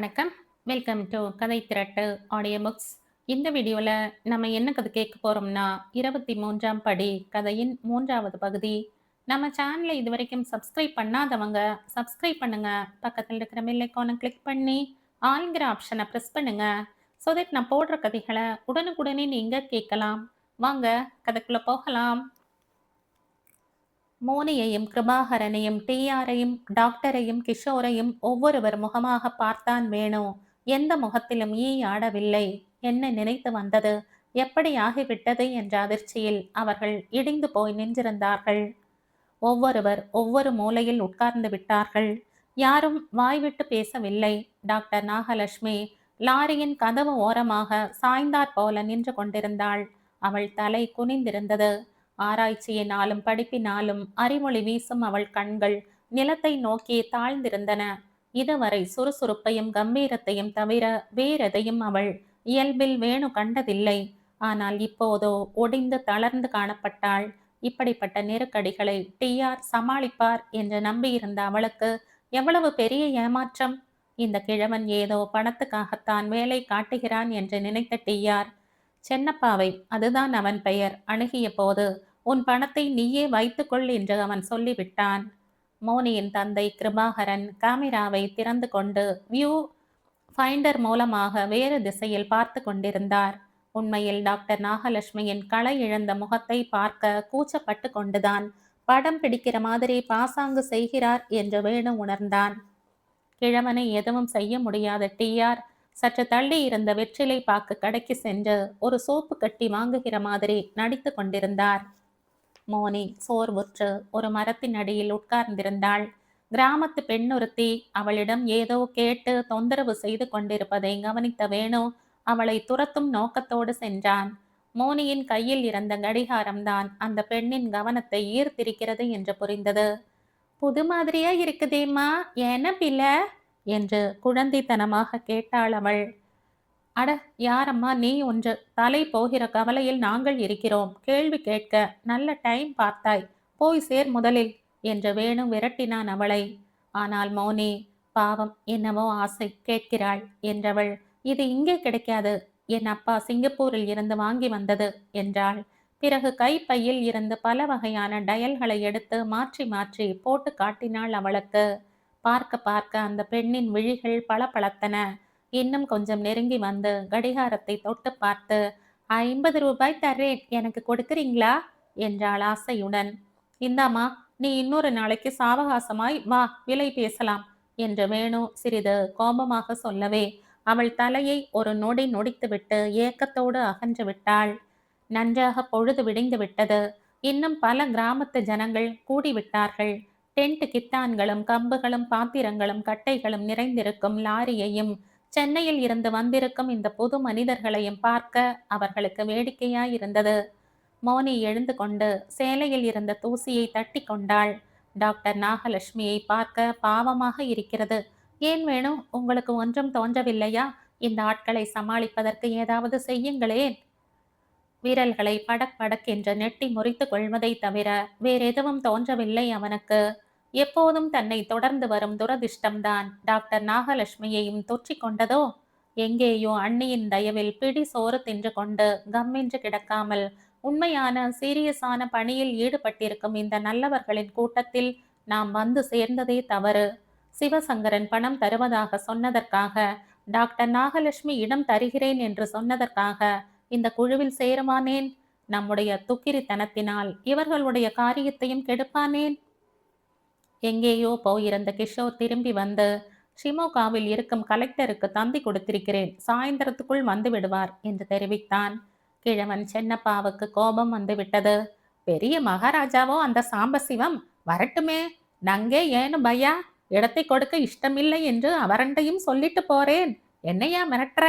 வணக்கம். Welcome to கதை திரட்டு audio books. இந்த வீடியோல நம்ம என்ன கதை கேட்க போறோம்னா, 23ஆம் படி கதையின் 3வது பகுதி. நம்ம சேனலை இதுவரைக்கும் சப்ஸ்கிரைப் பண்ணாதவங்க சப்ஸ்கிரைப் பண்ணுங்க. பக்கத்தில் இருக்கிற பெல் ஐகானை கிளிக் பண்ணி ஆல்ங்கிற ஆப்ஷனை ப்ரெஸ் பண்ணுங்க. ஸோ தட் நான் போடுற கதைகளை உடனுக்குடனே நீங்க கேட்கலாம். வாங்க கதைக்குள்ள போகலாம். மோனியையும் கிருபாகரனையும் டிஆரையும் டாக்டரையும் கிஷோரையும் ஒவ்வொருவர் முகமாக பார்த்தான் வேணு. எந்த முகத்திலும் ஈ ஆடவில்லை. என்ன நினைத்து வந்தது, எப்படி ஆகிவிட்டது என்ற அதிர்ச்சியில் அவர்கள் இடிந்து போய் நின்றிருந்தார்கள். ஒவ்வொருவர் ஒவ்வொரு மூலையில் உட்கார்ந்து விட்டார்கள். யாரும் வாய்விட்டு பேசவில்லை. டாக்டர் நாகலட்சுமி லாரியின் கதவு ஓரமாக சாய்ந்தாற் போல நின்று கொண்டிருந்தாள். அவள் தலை குனிந்திருந்தது. ஆராய்ச்சியினாலும் படிப்பினாலும் அறிமொழி வீசும் அவள் கண்கள் நிலத்தை நோக்கி தாழ்ந்திருந்தன. இதுவரை சுறுசுறுப்பையும் கம்பீரத்தையும் தவிர வேறெதையும் அவள் இயல்பில் வேணு கண்டதில்லை. ஆனால் இப்போதோ ஒடிந்து தளர்ந்து காணப்பட்டாள். இப்படிப்பட்ட நெருக்கடிகளை டிஆர் சமாளிப்பார் என்று நம்பியிருந்த அவளுக்கு எவ்வளவு பெரிய ஏமாற்றம்! இந்த கிழவன் ஏதோ பணத்துக்காகத்தான் வேலை காட்டுகிறான் என்று நினைத்த டிஆர் சென்னப்பாவை, அதுதான் அவன் பெயர், அணுகிய போது உன் பணத்தை நீயே வைத்துக்கொள் என்று அவன் சொல்லிவிட்டான். மோனியின் தந்தை கிருபாகரன் கேமராவை திறந்து கொண்டு வியூ ஃபைண்டர் மூலமாக வேறு திசையில் பார்த்து கொண்டிருந்தார். உண்மையில் டாக்டர் நாகலட்சுமியின் களை இழந்த முகத்தை பார்க்க கூச்சப்பட்டு கொண்டுதான் படம் பிடிக்கிற மாதிரி பாசாங்கு செய்கிறார் என்று வேணு உணர்ந்தான். கிழவனை எதுவும் செய்ய முடியாத டிஆர் சற்று தள்ளி இருந்த வெற்றிலை பாக்கு கடைக்கு சென்று ஒரு சோப்பு கட்டி வாங்குகிற மாதிரி நடித்து கொண்டிருந்தார். மோனி சோர்வுற்று ஒரு மரத்தின் அடியில் உட்கார்ந்திருந்தாள். கிராமத்து பெண்ணொருத்தி அவளிடம் ஏதோ கேட்டு தொந்தரவு செய்து கொண்டிருப்பதை கவனித்த வேணு அவளை துரத்தும் நோக்கத்தோடு சென்றான். மோனியின் கையில் இருந்த கடிகாரம்தான் அந்த பெண்ணின் கவனத்தை ஈர்த்திருக்கிறது என்று புரிந்தது. புது மாதிரியா இருக்குதேம்மா, என்ன பில என்று குழந்தைத்தனமாக கேட்டாள் அவள். அட, யாரம்மா நீ ஒன்று, தலை போகிற கவலையில் நாங்கள் இருக்கிறோம். கேள்வி கேட்க நல்ல டைம் பார்த்தாய், போய் சேர் முதலில் என்று வேணு விரட்டினான் அவளை. ஆனால் மோனி பாவம், என்னவோ ஆசை கேட்கிறாள் என்றவள், இது இங்கே கிடைக்காது, என் அப்பா சிங்கப்பூரில் இருந்து வாங்கி வந்தது என்றாள். பிறகு கைப்பையில் இருந்து பல வகையான டயல்களை எடுத்து மாற்றி மாற்றி போட்டு காட்டினாள் அவளுக்கு. பார்க்க பார்க்க அந்த பெண்ணின் விழிகள் பளபளத்தன. இன்னும் கொஞ்சம் நெருங்கி வந்து கடிகாரத்தை தொட்டு பார்த்து, 50 ரூபாய் தர்றேன், எனக்கு கொடுக்குறீங்களா என்றாள் ஆசையுடன். இந்தாமா, நீ இன்னொரு நாளைக்கு சாவகாசமாய் வா, விலை பேசலாம் என்று வேணு சிறிது கோபமாக சொல்லவே அவள் தலையை ஒரு நொடி நொடித்துவிட்டு ஏக்கத்தோடு அகன்று விட்டாள். நன்றாக பொழுது விடிந்து விட்டது. இன்னும் பல கிராமத்து ஜனங்கள் கூடிவிட்டார்கள். டென்ட் கித்தான்களும் கம்புகளும் பாத்திரங்களும் கட்டைகளும் நிறைந்திருக்கும் லாரியையும் சென்னையில் இருந்து வந்திருக்கும் இந்த புது மனிதர்களையும் பார்க்க அவர்களுக்கு வேடிக்கையாயிருந்தது. மோனி எழுந்து கொண்டு சேலையில் இருந்த தூசியை தட்டி கொண்டாள். டாக்டர் நாகலட்சுமியை பார்க்க பாவமாக இருக்கிறது. ஏன் வேணும், உங்களுக்கு ஒன்றும் தோன்றவில்லையா? இந்த ஆட்களை சமாளிப்பதற்கு ஏதாவது செய்யுங்களேன். வீரல்களை படக் படக் என்று நெட்டி முறித்து கொள்வதை தவிர வேறெதுவும் தோன்றவில்லை அவனுக்கு. எப்போதும் தன்னை தொடர்ந்து வரும் துரதிர்ஷ்டம்தான் டாக்டர் நாகலட்சுமியையும் தொற்றிக் கொண்டதோ? எங்கேயோ அண்ணியின் தயவில் பிடி சோறு தின்று கொண்டு கம்மென்று கிடக்காமல் உண்மையான சீரியஸான பணியில் ஈடுபட்டிருக்கும் இந்த நல்லவர்களின் கூட்டத்தில் நாம் வந்து சேர்ந்ததே தவறு. சிவசங்கரன் பணம் தருவதாக சொன்னதற்காக, டாக்டர் நாகலட்சுமி இடம் தருகிறேன் என்று சொன்னதற்காக இந்த குழுவில் சேருவானேன்? நம்முடைய துக்கிரித்தனத்தினால் இவர்களுடைய காரியத்தையும் கெடுப்பானேன்? எங்கேயோ போயிருந்த கிஷோர் திரும்பி வந்து, ஷிமோகாவில் இருக்கும் கலெக்டருக்கு தந்தி கொடுத்திருக்கிறேன், சாயந்தரத்துக்குள் வந்து விடுவார் என்று தெரிவித்தான். கிழவன் சென்னப்பாவுக்கு கோபம் வந்துவிட்டது. பெரிய மகாராஜாவோ அந்த சாம்பசிவம், வரட்டுமே, நங்கே ஏனு பையா, இடத்தை கொடுக்க இஷ்டமில்லை என்று அவரண்டையும் சொல்லிட்டு போறேன், என்னையா மிரட்டுற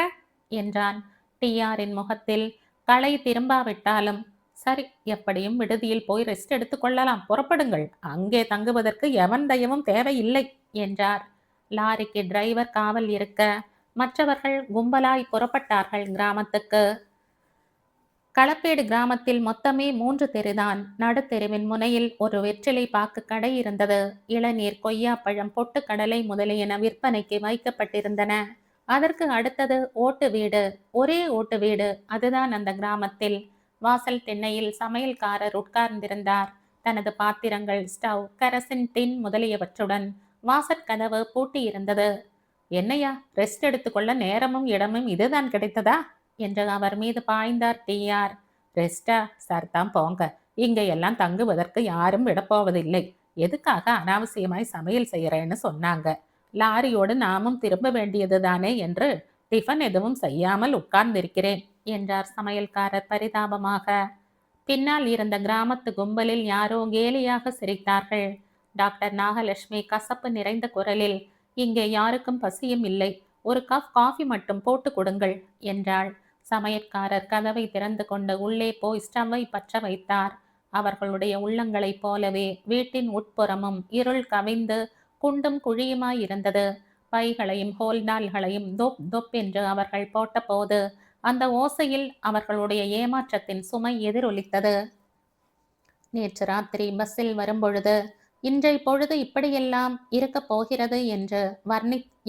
என்றான். டிஆரின் முகத்தில் களை திரும்பாவிட்டாலும், சரி, எப்படியும் விடுதியில் போய் ரெஸ்ட் எடுத்துக் கொள்ளலாம், புறப்படுங்கள், அங்கே தங்குவதற்கு எவன் தயவும் தேவையில்லை என்றார். லாரிக்கு டிரைவர் காவல் இருக்க மற்றவர்கள் கும்பலாய் புறப்பட்டார்கள் கிராமத்துக்கு. களப்பேடு கிராமத்தில் மொத்தமே 3 தெருதான். நடுத்தெருவின் முனையில் ஒரு வெற்றிலை பாக்கு கடை இருந்தது. இளநீர், கொய்யாப்பழம், பொட்டுக்கடலை முதலியன விற்பனைக்கு வைக்கப்பட்டிருந்தன. அதற்கு அடுத்தது ஓட்டு வீடு. ஒரே ஓட்டு வீடு. அதுதான் அந்த கிராமத்தில். வாசல் திண்ணையில் சமையல்காரர் உட்கார்ந்திருந்தார். தனது பாத்திரங்கள், ஸ்டவ், கரசின் டின் முதலியவற்றுடன். வாசற்கதவு பூட்டியிருந்தது. என்னையா, ரெஸ்ட் எடுத்துக்கொள்ள நேரமும் இடமும் இதுதான் கிடைத்ததா என்று அவர் மீது பாய்ந்தார் டிஆர். ரெஸ்டா? சர்தான் போங்க. இங்க எல்லாம் தங்குவதற்கு யாரும் விடப்போவதில்லை. எதுக்காக அனாவசியமாய் சமையல் செய்யறேன்னு சொன்னாங்க. லாரியோடு நாமும் திரும்ப வேண்டியது தானே என்று டிஃபன் எதுவும் செய்யாமல் உட்கார்ந்திருக்கிறேன் என்றார் சமையல்காரர் பரிதாபமாக. பின்னால் இருந்த கிராமத்து கும்பலில் யாரோ கேலியாக சிரித்தார்கள். டாக்டர் நாகலட்சுமி கசப்பு நிறைந்த குரலில், இங்கே யாருக்கும் பசியும் இல்லை, ஒரு கப் காஃபி மட்டும் போட்டு கொடுங்கள் என்றாள். சமையற்காரர் கதவை திறந்து கொண்டு உள்ளே போய் ஸ்டவ்வை பற்ற வைத்தார். அவர்களுடைய உள்ளங்களைப் போலவே வீட்டின் உட்புறமும் இருள் கவிந்து குண்டும் குழியுமாயிருந்தது. பைகளையும் ஹோல்டால்களையும் தொப் தொப் என்று அவர்கள் போட்டபோது அந்த ஓசையில் அவர்களுடைய ஏமாற்றத்தின் சுமை எதிரொலித்தது. நேற்று ராத்திரி பஸ்ஸில் வரும்பொழுது, இன்றைய பொழுது இப்படியெல்லாம் இருக்கப் போகிறது என்று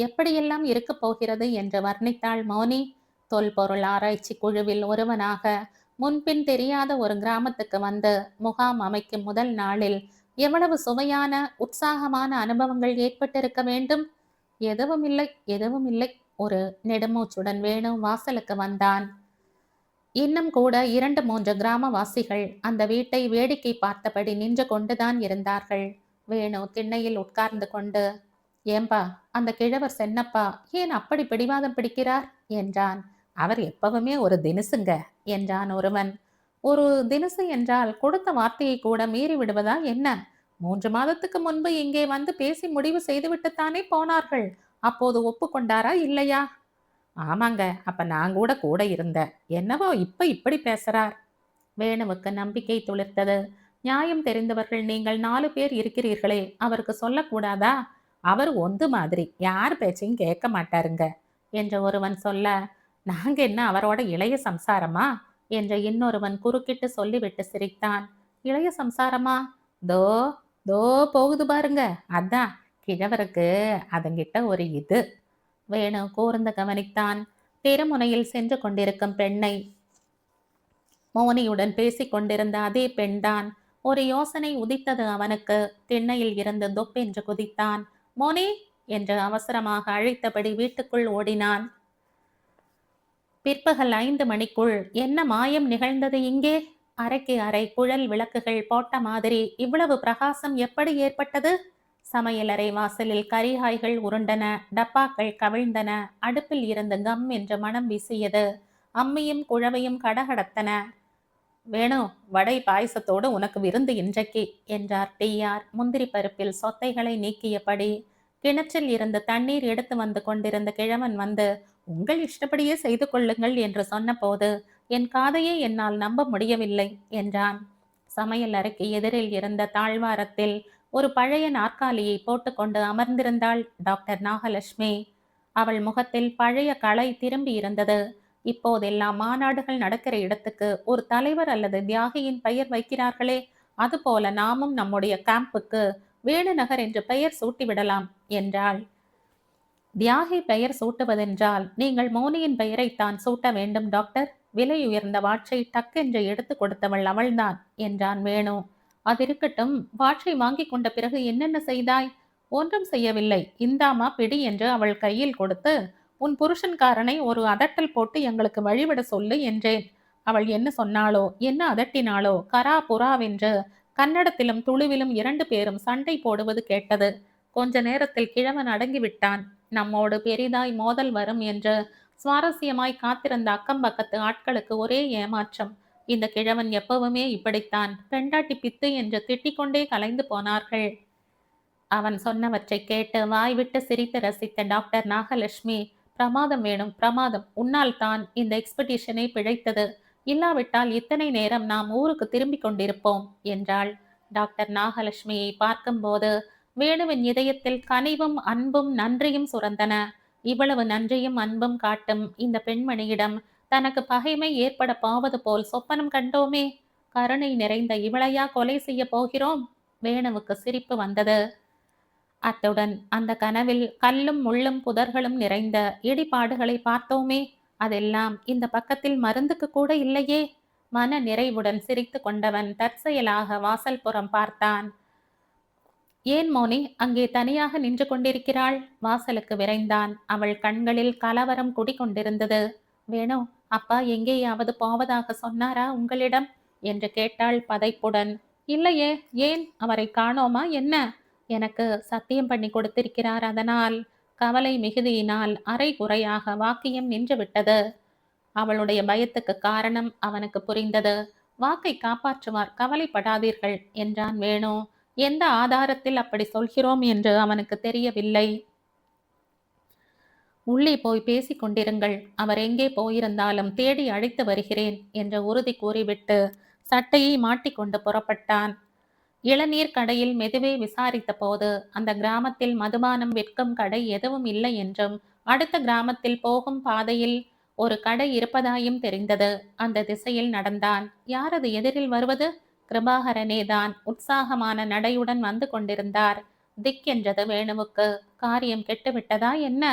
எப்படியெல்லாம் இருக்கப் போகிறது என்று வர்ணித்தாள் மோனி. தொல்பொருள் ஆராய்ச்சி குழுவில் ஒருவனாக முன்பின் தெரியாத ஒரு கிராமத்துக்கு வந்து முகாம் அமைக்கும் முதல் நாளில் எவ்வளவு சுவையான உற்சாகமான அனுபவங்கள் ஏற்பட்டிருக்க வேண்டும். எதுவும் இல்லை, எதுவும் இல்லை. ஒரு நெடுமூச்சுடன் வேணு வாசலுக்கு வந்தான். இன்னும் கூட 2-3 கிராமவாசிகள் அந்த வீட்டை வேடிக்கை பார்த்தபடி நின்று கொண்டுதான் இருந்தார்கள். வேணு திண்ணையில் உட்கார்ந்து கொண்டு, ஏம்பா, அந்த கிழவர் சென்னப்பா ஏன் அப்படி பிடிவாதம் பிடிக்கிறார் என்றான். அவர் எப்பவுமே ஒரு தினுசுங்க என்றான் ஒருவன். ஒரு தினுசு என்றால் கொடுத்த வார்த்தையை கூட மீறி விடுவதா என்ன? 3 மாதத்துக்கு முன்பு இங்கே வந்து பேசி முடிவு செய்துவிட்டுத்தானே போனார்கள். அப்போது ஒப்புக்கொண்டாரா இல்லையா? ஆமாங்க, அப்ப நான் கூட இருந்தேன். என்னவோ இப்ப இப்படி பேசுறார். வேணுவுக்கு நம்பிக்கை துளிர்த்தது. நியாயம் தெரிந்தவர்கள் நீங்கள் 4 பேர் இருக்கிறீர்களே, அவருக்கு சொல்லக்கூடாதா? அவர் ஒந்து மாதிரி யார் பேச்சையும் கேட்க மாட்டாருங்க என்று ஒருவன் சொல்ல, நாங்க என்ன அவரோட இளைய சம்சாரமா என்று இன்னொருவன் குறுக்கிட்டு சொல்லிவிட்டு சிரித்தான். இளைய சம்சாரமா? தோ தோ போகுது பாருங்க. அதான் கிழவருக்கு அதங்கிட்ட ஒரு இது. வேணு கூர்ந்து கவனித்தான். தெருமுனையில் சென்று கொண்டிருக்கும் பெண்ணை. மோனியுடன் பேசிக் கொண்டிருந்த அதே பெண்தான். ஒரு யோசனை உதித்தது அவனுக்கு. திண்ணையில் இருந்து தொப்பென்று குதித்தான். மோனி என்று அவசரமாக அழைத்தபடி வீட்டுக்குள் ஓடினான். பிற்பகல் 5 மணிக்குள் என்ன மாயம் நிகழ்ந்தது இங்கே? அறைக்கு அறை குழல் விளக்குகள் போட்ட மாதிரி இவ்வளவு பிரகாசம் எப்படி ஏற்பட்டது? சமையலறை வாசலில் கரிகாய்கள் உருண்டன, டப்பாக்கள் கவிழ்ந்தன, அடுப்பில் இருந்து கம் என்று மனம் வீசியது. அம்மியும் குழவையும் கடகடத்தன. வேணு, வடை பாயசத்தோடு உனக்கு விருந்து இன்றைக்கு என்றார் டிஆர் முந்திரி பருப்பில் சொத்தைகளை நீக்கியபடி. கிணற்றில் இருந்து தண்ணீர் எடுத்து வந்து கொண்டிருந்த கிழவன் வந்து, உங்கள் இஷ்டப்படியே செய்து கொள்ளுங்கள் என்று சொன்னபோது என் காதையே என்னால் நம்ப முடியவில்லை என்றான். சமையல் அறைக்கு எதிரில் இருந்த தாழ்வாரத்தில் ஒரு பழைய நாற்காலியை போட்டுக்கொண்டு அமர்ந்திருந்தாள் டாக்டர் நாகலட்சுமி. அவள் முகத்தில் பழைய களை திரும்பி இருந்தது. இப்போதெல்லாம் மாநாடுகள் நடக்கிற இடத்துக்கு ஒரு தலைவர் அல்லது தியாகியின் பெயர் வைக்கிறார்களே, அதுபோல நாமும் நம்முடைய கேம்புக்கு வேணுநகர் என்று பெயர் சூட்டிவிடலாம் என்றாள். தியாகி பெயர் சூட்டுவதென்றால் நீங்கள் மோனியின் பெயரைத்தான் சூட்ட வேண்டும் டாக்டர். விலை உயர்ந்த வாட்சை டக்கென்று எடுத்து கொடுத்தவள் அவள்தான் என்றான் வேணு. அதிருக்கட்டும், வாட்சை வாங்கி கொண்ட பிறகு என்னென்ன செய்தாய்? ஒன்றும் செய்யவில்லை. இந்தாமா பிடி என்று அவள் கையில் கொடுத்து, உன் புருஷன்காரனை ஒரு அதட்டல் போட்டு எங்களுக்கு வழிவிட சொல்லு என்றேன். அவள் என்ன சொன்னாளோ, என்ன அதட்டினாளோ, கரா புறாவென்று கன்னடத்திலும் துளுவிலும் 2 பேரும் சண்டை போடுவது கேட்டது. கொஞ்ச நேரத்தில் கிழவன் அடங்கிவிட்டான். நம்மோடு பெரிதாய் மோதல் வரும் என்று சுவாரஸ்யமாய் காத்திருந்த அக்கம் பக்கத்து ஆட்களுக்கு ஒரே ஏமாற்றம். இந்த கிழவன் எப்பவுமே இப்படித்தான், பெண்டாட்டி பித்து என்று திட்டிக்கொண்டே கலைந்து போனார்கள். அவன் சொன்னவற்றை கேட்டு வாய் விட்டு சிரித்து ரசித்த டாக்டர் நாகலட்சுமி, பிரமாதம் வேணும், பிரமாதம். உன்னால் தான் இந்த எக்ஸ்பெடிஷனை பிழைத்தது. இல்லாவிட்டால் இத்தனை நேரம் நாம் ஊருக்கு திரும்பிக் கொண்டிருப்போம் என்றாள். டாக்டர் நாகலட்சுமியை பார்க்கும்போது வேணுவின் இதயத்தில் கனிவும் அன்பும் நன்றியும் சுரந்தன. இவ்வளவு நன்றியும் அன்பும் காட்டும் இந்த பெண்மணியிடம் தனக்கு பகைமை ஏற்பட போவது போல் சொப்பனம் கண்டோமே. கருணை நிறைந்த இவளையா கொலை செய்ய போகிறோம்? வேணுவுக்கு சிரிப்பு வந்தது. அத்துடன் அந்த கனவில் கல்லும் முள்ளும் புதர்களும் நிறைந்த இடிபாடுகளை பார்த்தோமே, அதெல்லாம் இந்த பக்கத்தில் மருந்துக்கு கூட இல்லையே. மன நிறைவுடன் சிரித்து கொண்டவன் தற்செயலாக வாசல் புறம் பார்த்தான். ஏன் மோனி அங்கே தனியாக நின்று கொண்டிருக்கிறாள்? வாசலுக்கு விரைந்தான். அவள் கண்களில் கலவரம் குடிகொண்டிருந்தது. வேணு, அப்பா எங்கேயாவது போவதாக சொன்னாரா உங்களிடம் என்று கேட்டாள் பதைப்புடன். இல்லையே, ஏன் அவரை காணோமா என்ன? எனக்கு சத்தியம் பண்ணி கொடுத்திருக்கிறார், அதனால். கவலை மிகுதியினால் அரை குறையாக வாக்கியம் நின்று விட்டது. அவளுடைய பயத்துக்கு காரணம் அவனுக்கு புரிந்தது. வாக்கை காப்பாற்றுவார், கவலைப்படாதீர்கள் என்றான் வேணு. எந்த ஆதாரத்தில் அப்படி சொல்கிறோம் என்று அவனுக்கு தெரியவில்லை. உள்ளே போய் பேசிக் கொண்டிருங்கள், அவர் எங்கே போயிருந்தாலும் தேடி அழைத்து வருகிறேன் என்று உறுதி கூறிவிட்டு சட்டையை மாட்டிக்கொண்டு புறப்பட்டான். இளநீர் கடையில் மெதுவே விசாரித்த போது அந்த கிராமத்தில் மதுபானம் விற்கும் கடை எதுவும் இல்லை என்றும், அடுத்த கிராமத்தில் போகும் பாதையில் ஒரு கடை இருப்பதாயும் தெரிந்தது. அந்த திசையில் நடந்தான். யாரது எதிரில் வருவது? கிருபாகரனேதான் உற்சாகமான நடையுடன் வந்து கொண்டிருந்தார். திக்கென்றது வேணுவுக்கு. காரியம் கெட்டுவிட்டதா என்ன?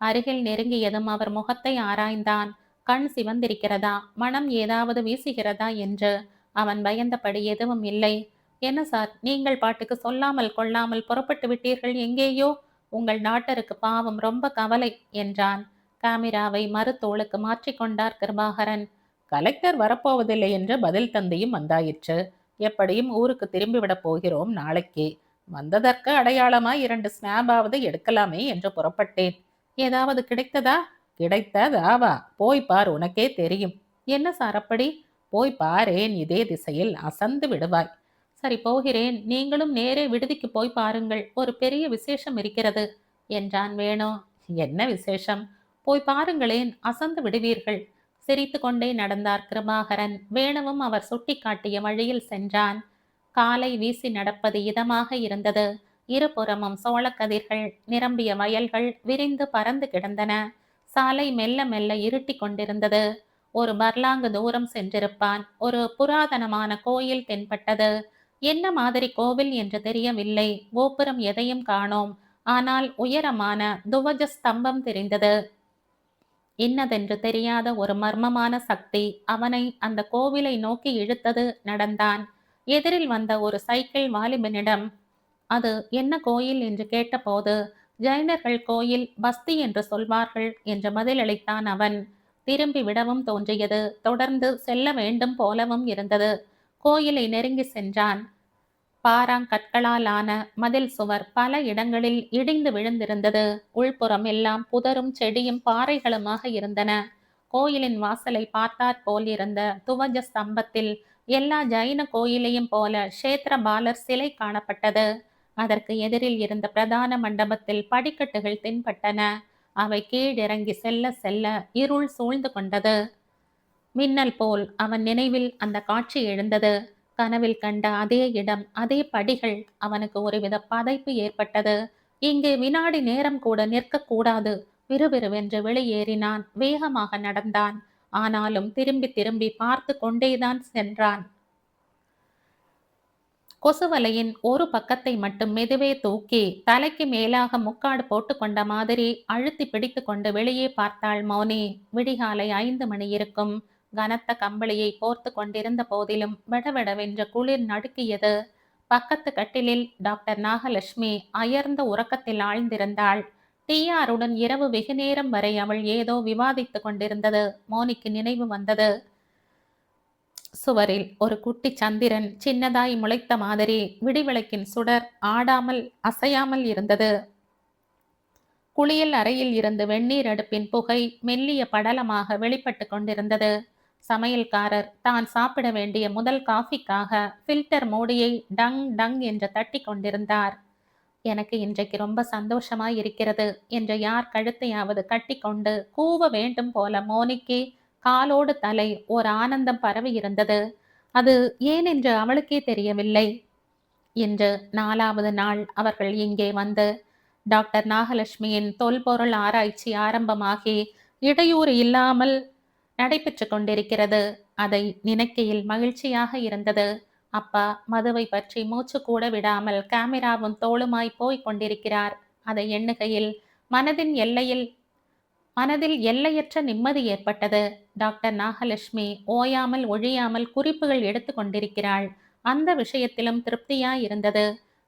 அருகில் நெருங்கியதும் அவர் முகத்தை ஆராய்ந்தான். கண் சிவந்திருக்கிறதா, மனம் ஏதாவது வீசுகிறதா என்று. அவன் பயந்தபடி எதுவும் இல்லை. என்ன சார், நீங்கள் பாட்டுக்கு சொல்லாமல் கொள்ளாமல் புறப்பட்டு விட்டீர்கள் எங்கேயோ? உங்கள் டாக்டருக்கு பாவம் ரொம்ப கவலை என்றான். காமிராவை மறுத்தோளுக்கு மாற்றிக்கொண்டார் கிருபாகரன். கலெக்டர் வரப்போவதில்லை என்று பதில் தந்தையும் வந்தாயிற்று. எப்படியும் ஊருக்கு திரும்பிவிடப் போகிறோம் நாளைக்கே. வந்ததற்கு அடையாளமாய் 2 ஸ்னாபாவது எடுக்கலாமே என்று புறப்பட்டேன். ஏதாவது கிடைத்ததா? கிடைத்ததாவா? போய் பார், உனக்கே தெரியும். என்ன சார் அப்படி? போய் பாரேன், இதே திசையில் அசந்து விடுவாய். சரி, போகிறேன். நீங்களும் நேரே விடுதிக்கு போய் பாருங்கள், ஒரு பெரிய விசேஷம் இருக்கிறது என்றான் வேணு. என்ன விசேஷம்? போய் பாருங்களேன், அசந்து விடுவீர்கள். சிரித்து கொண்டே நடந்தார் கிருபாகரன். வேணுவும் அவர் சுட்டி காட்டிய வழியில் சென்றான். காலை வீசி நடப்பது இதமாக இருந்தது. இருபுறமும் சோளக்கதிர்கள் நிரம்பிய வயல்கள் விரிந்து பறந்து கிடந்தன. சாலை மெல்ல மெல்ல இருட்டி கொண்டிருந்தது. ஒரு பர்லாங்கு தூரம் சென்றிருப்பான். ஒரு புராதனமான கோயில் தென்பட்டது. என்ன மாதிரி கோவில் என்று தெரியவில்லை. கோபுரம் எதையும் காணோம். ஆனால் உயரமான துவஜ ஸ்தம்பம் தெரிந்தது. இன்னதென்று தெரியாத ஒரு மர்மமான சக்தி அவனை அந்த கோவிலை நோக்கி இழுத்தது. நடந்தான். எதிரில் வந்த ஒரு சைக்கிள் வாலிபனிடம் அது என்ன கோயில் என்று கேட்டபோது, ஜைனர்கள் கோயில், பஸ்தி என்று சொல்வார்கள் என்று பதிலளித்தான் அவன். திரும்பி விடவும் தோன்றியது. தொடர்ந்து செல்ல வேண்டும் போலவும் இருந்தது. கோயிலை நெருங்கி சென்றான். பாறாங்கற்களால் ஆன மதில் சுவர் பல இடங்களில் இடிந்து விழுந்திருந்தது. உள்புறம் எல்லாம் புதரும் செடியும் பாறைகளுமாக இருந்தன. கோயிலின் வாசலை பார்த்தாற் போல் இருந்த துவஜ ஸ்தம்பத்தில் எல்லா ஜைன கோயிலையும் போல க்ஷேத்திர பாலர் சிலை காணப்பட்டது. அதற்கு எதிரில் இருந்த பிரதான மண்டபத்தில் படிக்கட்டுகள் தென்பட்டன. அவை கீழிறங்கி செல்ல செல்ல இருள் சூழ்ந்து கொண்டது. மின்னல் போல் அவன் நினைவில் அந்த காட்சி எழுந்தது. கனவில் கண்ட அதே இடம், அதே படிகள். அவனுக்கு ஒருவித பதைப்பு ஏற்பட்டது. இங்கே வினாடி நேரம் கூட நிற்கக்கூடாது. விறுவிறுவென்று வெளியேறினான். வேகமாக நடந்தான். ஆனாலும் திரும்பி திரும்பி பார்த்து கொண்டேதான் சென்றான். கொசுவலையின் ஒரு பக்கத்தை மட்டும் மெதுவே தூக்கி தலைக்கு மேலாக முக்காடு போட்டு கொண்ட மாதிரி அழுத்தி பிடித்து கொண்டு வெளியே பார்த்தாள் மௌனி. விடிகாலை 5 மணி இருக்கும். கனத்த கம்பளியை போர்த்து கொண்டிருந்த போதிலும் வெடவெடவென்ற குளிர் நடுக்கியது. பக்கத்து கட்டிலில் டாக்டர் நாகலட்சுமி அயர்ந்த உறக்கத்தில் ஆழ்ந்திருந்தாள். டிஆருடன் இரவு வெகு நேரம் வரை அவள் ஏதோ விவாதித்து கொண்டிருந்தது மோனிக்கு நினைவு வந்தது. சுவரில் ஒரு குட்டி சந்திரன் சின்னதாய் முளைத்த மாதிரி விடிவிளக்கின் சுடர் ஆடாமல் அசையாமல் இருந்தது. குளியல் அறையில் இருந்து வெந்நீர் அடுப்பின் புகை மெல்லிய படலமாக வெளிப்பட்டு கொண்டிருந்தது. சமையல்காரர் தான் சாப்பிட வேண்டிய முதல் காஃபிக்காக ஃபில்டர் மூடியை டங் டங் என்று தட்டி கொண்டிருந்தார். எனக்கு இன்றைக்கு ரொம்ப சந்தோஷமாய் இருக்கிறது என்று யார் கழுத்தையாவது கட்டி கொண்டு கூவ வேண்டும் போல மோனிக்கு காலோடு தலை ஓர் ஆனந்தம் பரவி இருந்தது. அது ஏனென்று அவளுக்கே தெரியவில்லை. இன்று 4வது நாள் அவர்கள் இங்கே வந்து டாக்டர் நாகலட்சுமியின் தொல்பொருள் ஆராய்ச்சி ஆரம்பமாகி இடையூறு இல்லாமல் நடைபெற்று கொண்டிருக்கிறது. அதை நினைக்கையில் மகிழ்ச்சியாக இருந்தது. அப்பா மதுவை பற்றி மூச்சு கூட விடாமல் கேமராவும் தோளுமாய் போய்க் கொண்டிருக்கிறார். அதை எண்ணுகையில் மனதின் எல்லையில் மனதில் எல்லையற்ற நிம்மதி ஏற்பட்டது. டாக்டர் நாகலட்சுமி ஓயாமல் ஒழியாமல் குறிப்புகள் எடுத்து கொண்டிருக்கிறாள். அந்த விஷயத்திலும் திருப்தியாயிருந்தது.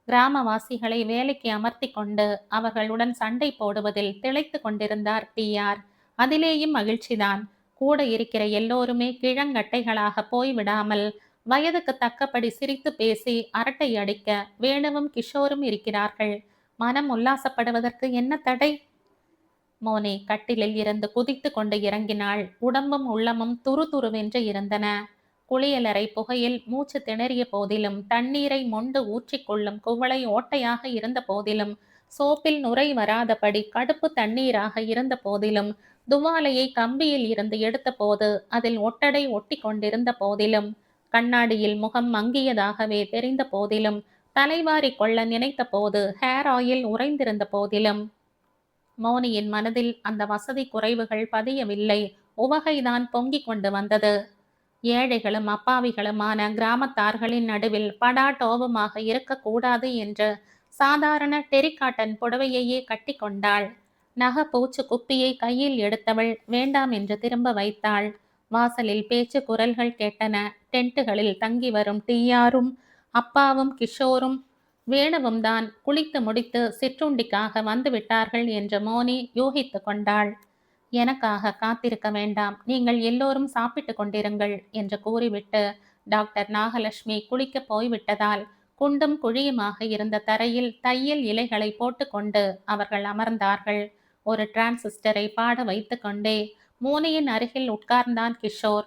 கிராமவாசிகளை வேலைக்கு அமர்த்தி கொண்டு அவர்களுடன் சண்டை போடுவதில் திளைத்து கொண்டிருந்தார் டிஆர். அதிலேயும் மகிழ்ச்சிதான். கூட இருக்கிற எல்லோருமே கிழங்கட்டைகளாக போய்விடாமல் வயதுக்கு தக்கபடி சிரித்து பேசி அரட்டை அடிக்க வேணுவும் கிஷோரும் இருக்கிறார்கள். மனம் உல்லாசப்படுவதற்கு என்ன தடை? மோனி கட்டிலில் இருந்து குதித்து கொண்டு இறங்கினாள். உடம்பும் உள்ளமும் துருதுருவென்று இருந்தன. குளியலறை புகையில் மூச்சு திணறிய போதிலும், தண்ணீரை மொண்டு ஊற்றிக்கொள்ளும் குவளை ஓட்டையாக இருந்த போதிலும், சோப்பில் நுரை வராதபடி கடுப்பு தண்ணீராக இருந்த போதிலும், துவாலையை கம்பியில் இருந்து எடுத்த போது அதில் ஒட்டடை ஒட்டி கொண்டிருந்த போதிலும், கண்ணாடியில் முகம் மங்கியதாகவே தெரிந்த போதிலும், தலைவாரி கொள்ள நினைத்த போது ஹேர் ஆயில் உறைந்திருந்த போதிலும், மோனியின் மனதில் அந்த வசதி குறைவுகள் பதியவில்லை. உவகைதான் பொங்கிக் கொண்டு வந்தது. ஏழைகளும் அப்பாவிகளுமான கிராமத்தார்களின் நடுவில் படாட்டோவுமாக இருக்கக்கூடாது என்று சாதாரண டெரிகாட்டன் புடவையையே கட்டி கொண்டாள். நக பூச்சு குப்பியை கையில் எடுத்தவள் வேண்டாம் என்று திரும்ப வைத்தாள். வாசலில் பேச்சு குரல்கள் கேட்டன. டென்ட்டுகளில் தங்கி வரும் டிஆரும் அப்பாவும் கிஷோரும் வேணுவும் தான் குளித்து முடித்து சிற்றுண்டிக்காக வந்து விட்டார்கள் என்று மோனி யூகித்து கொண்டாள். எனக்காக காத்திருக்க வேண்டாம், நீங்கள் எல்லோரும் சாப்பிட்டு கொண்டிருங்கள் என்று கூறிவிட்டு டாக்டர் நாகலட்சுமி குளிக்கப் போய்விட்டதால் குண்டும் குழியுமாக இருந்த தரையில் தையல் இலைகளை போட்டுக்கொண்டு அவர்கள் அமர்ந்தார்கள். ஒரு டிரான்சிஸ்டரை பாட வைத்து கொண்டே மோனியின் அருகில் உட்கார்ந்தான் கிஷோர்.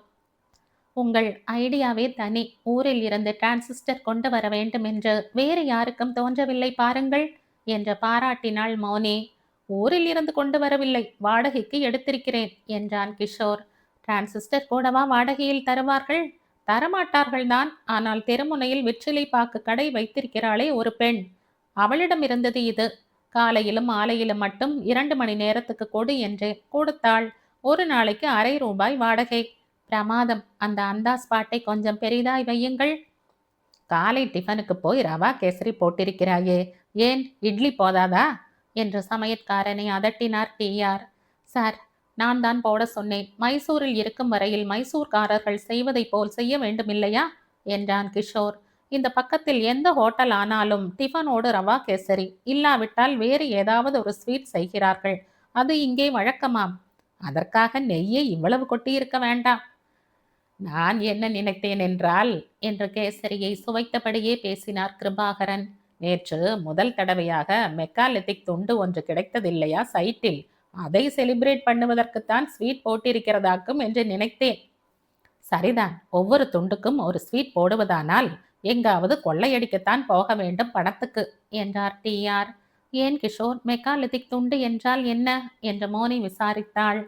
உங்கள் ஐடியாவே தனி. ஊரில் இருந்து டிரான்சிஸ்டர் கொண்டு வர வேண்டும் என்று வேறு யாருக்கும் தோன்றவில்லை பாருங்கள் என்று பாராட்டினாள் மோனி. ஊரில் இருந்து கொண்டு வரவில்லை, வாடகைக்கு எடுத்திருக்கிறேன் என்றான் கிஷோர். டிரான்சிஸ்டர் கூடவா வாடகையில் தருவார்கள்? தரமாட்டார்கள் தான். ஆனால் தெருமுனையில் வெற்றிலை பாக்கு கடை வைத்திருக்கிறாளே ஒரு பெண், அவளிடம் இருந்தது இது. காலையிலும் மாலையிலும் மட்டும் 2 மணி நேரத்துக்கு கொடு என்று கொடுத்தாள். ஒரு நாளைக்கு ₹1/2 வாடகை. பிரமாதம். அந்த அந்தாஸ் பாட்டை கொஞ்சம் பெரிதாய் வையுங்கள். காலை டிஃபனுக்கு போய் ரவா கேசரி போட்டிருக்கிறாயே, ஏன் இட்லி போதாதா என்று சமையற்காரனை அதட்டினார் டிஆர். சார், நான் தான் போட சொன்னேன். மைசூரில் இருக்கும் வரையில் மைசூர்காரர்கள் செய்வதை போல் செய்ய வேண்டுமில்லையா என்றான் கிஷோர். இந்த பக்கத்தில் எந்த ஹோட்டல் ஆனாலும் டிஃபனோடு ரவா கேசரி, இல்லாவிட்டால் வேறு ஏதாவது ஒரு ஸ்வீட் செய்கிறார்கள். அது இங்கே வழக்கமாம். அதற்காக நெய்யை இவ்வளவு கொட்டியிருக்க வேண்டாம். நான் என்ன நினைத்தேன் என்றால் என்று கேசரியை சுவைத்தபடியே பேசினார் கிருபாகரன். நேற்று முதல் தடவையாக மெக்காலித்திக் துண்டு ஒன்று கிடைத்ததில்லையா சைட்டில், அதை செலிப்ரேட் பண்ணுவதற்குத்தான் ஸ்வீட் போட்டிருக்கிறதாக்கும் என்று நினைத்தேன். சரிதான், ஒவ்வொரு துண்டுக்கும் ஒரு ஸ்வீட் போடுவதானால் எங்காவது கொள்ளையடிக்கத்தான் போக வேண்டும் பணத்துக்கு என்றார் டிஆர். ஏன் கிஷோர், மெக்காலித்திக் துண்டு என்றால் என்ன என்று மோனி விசாரித்தாள்.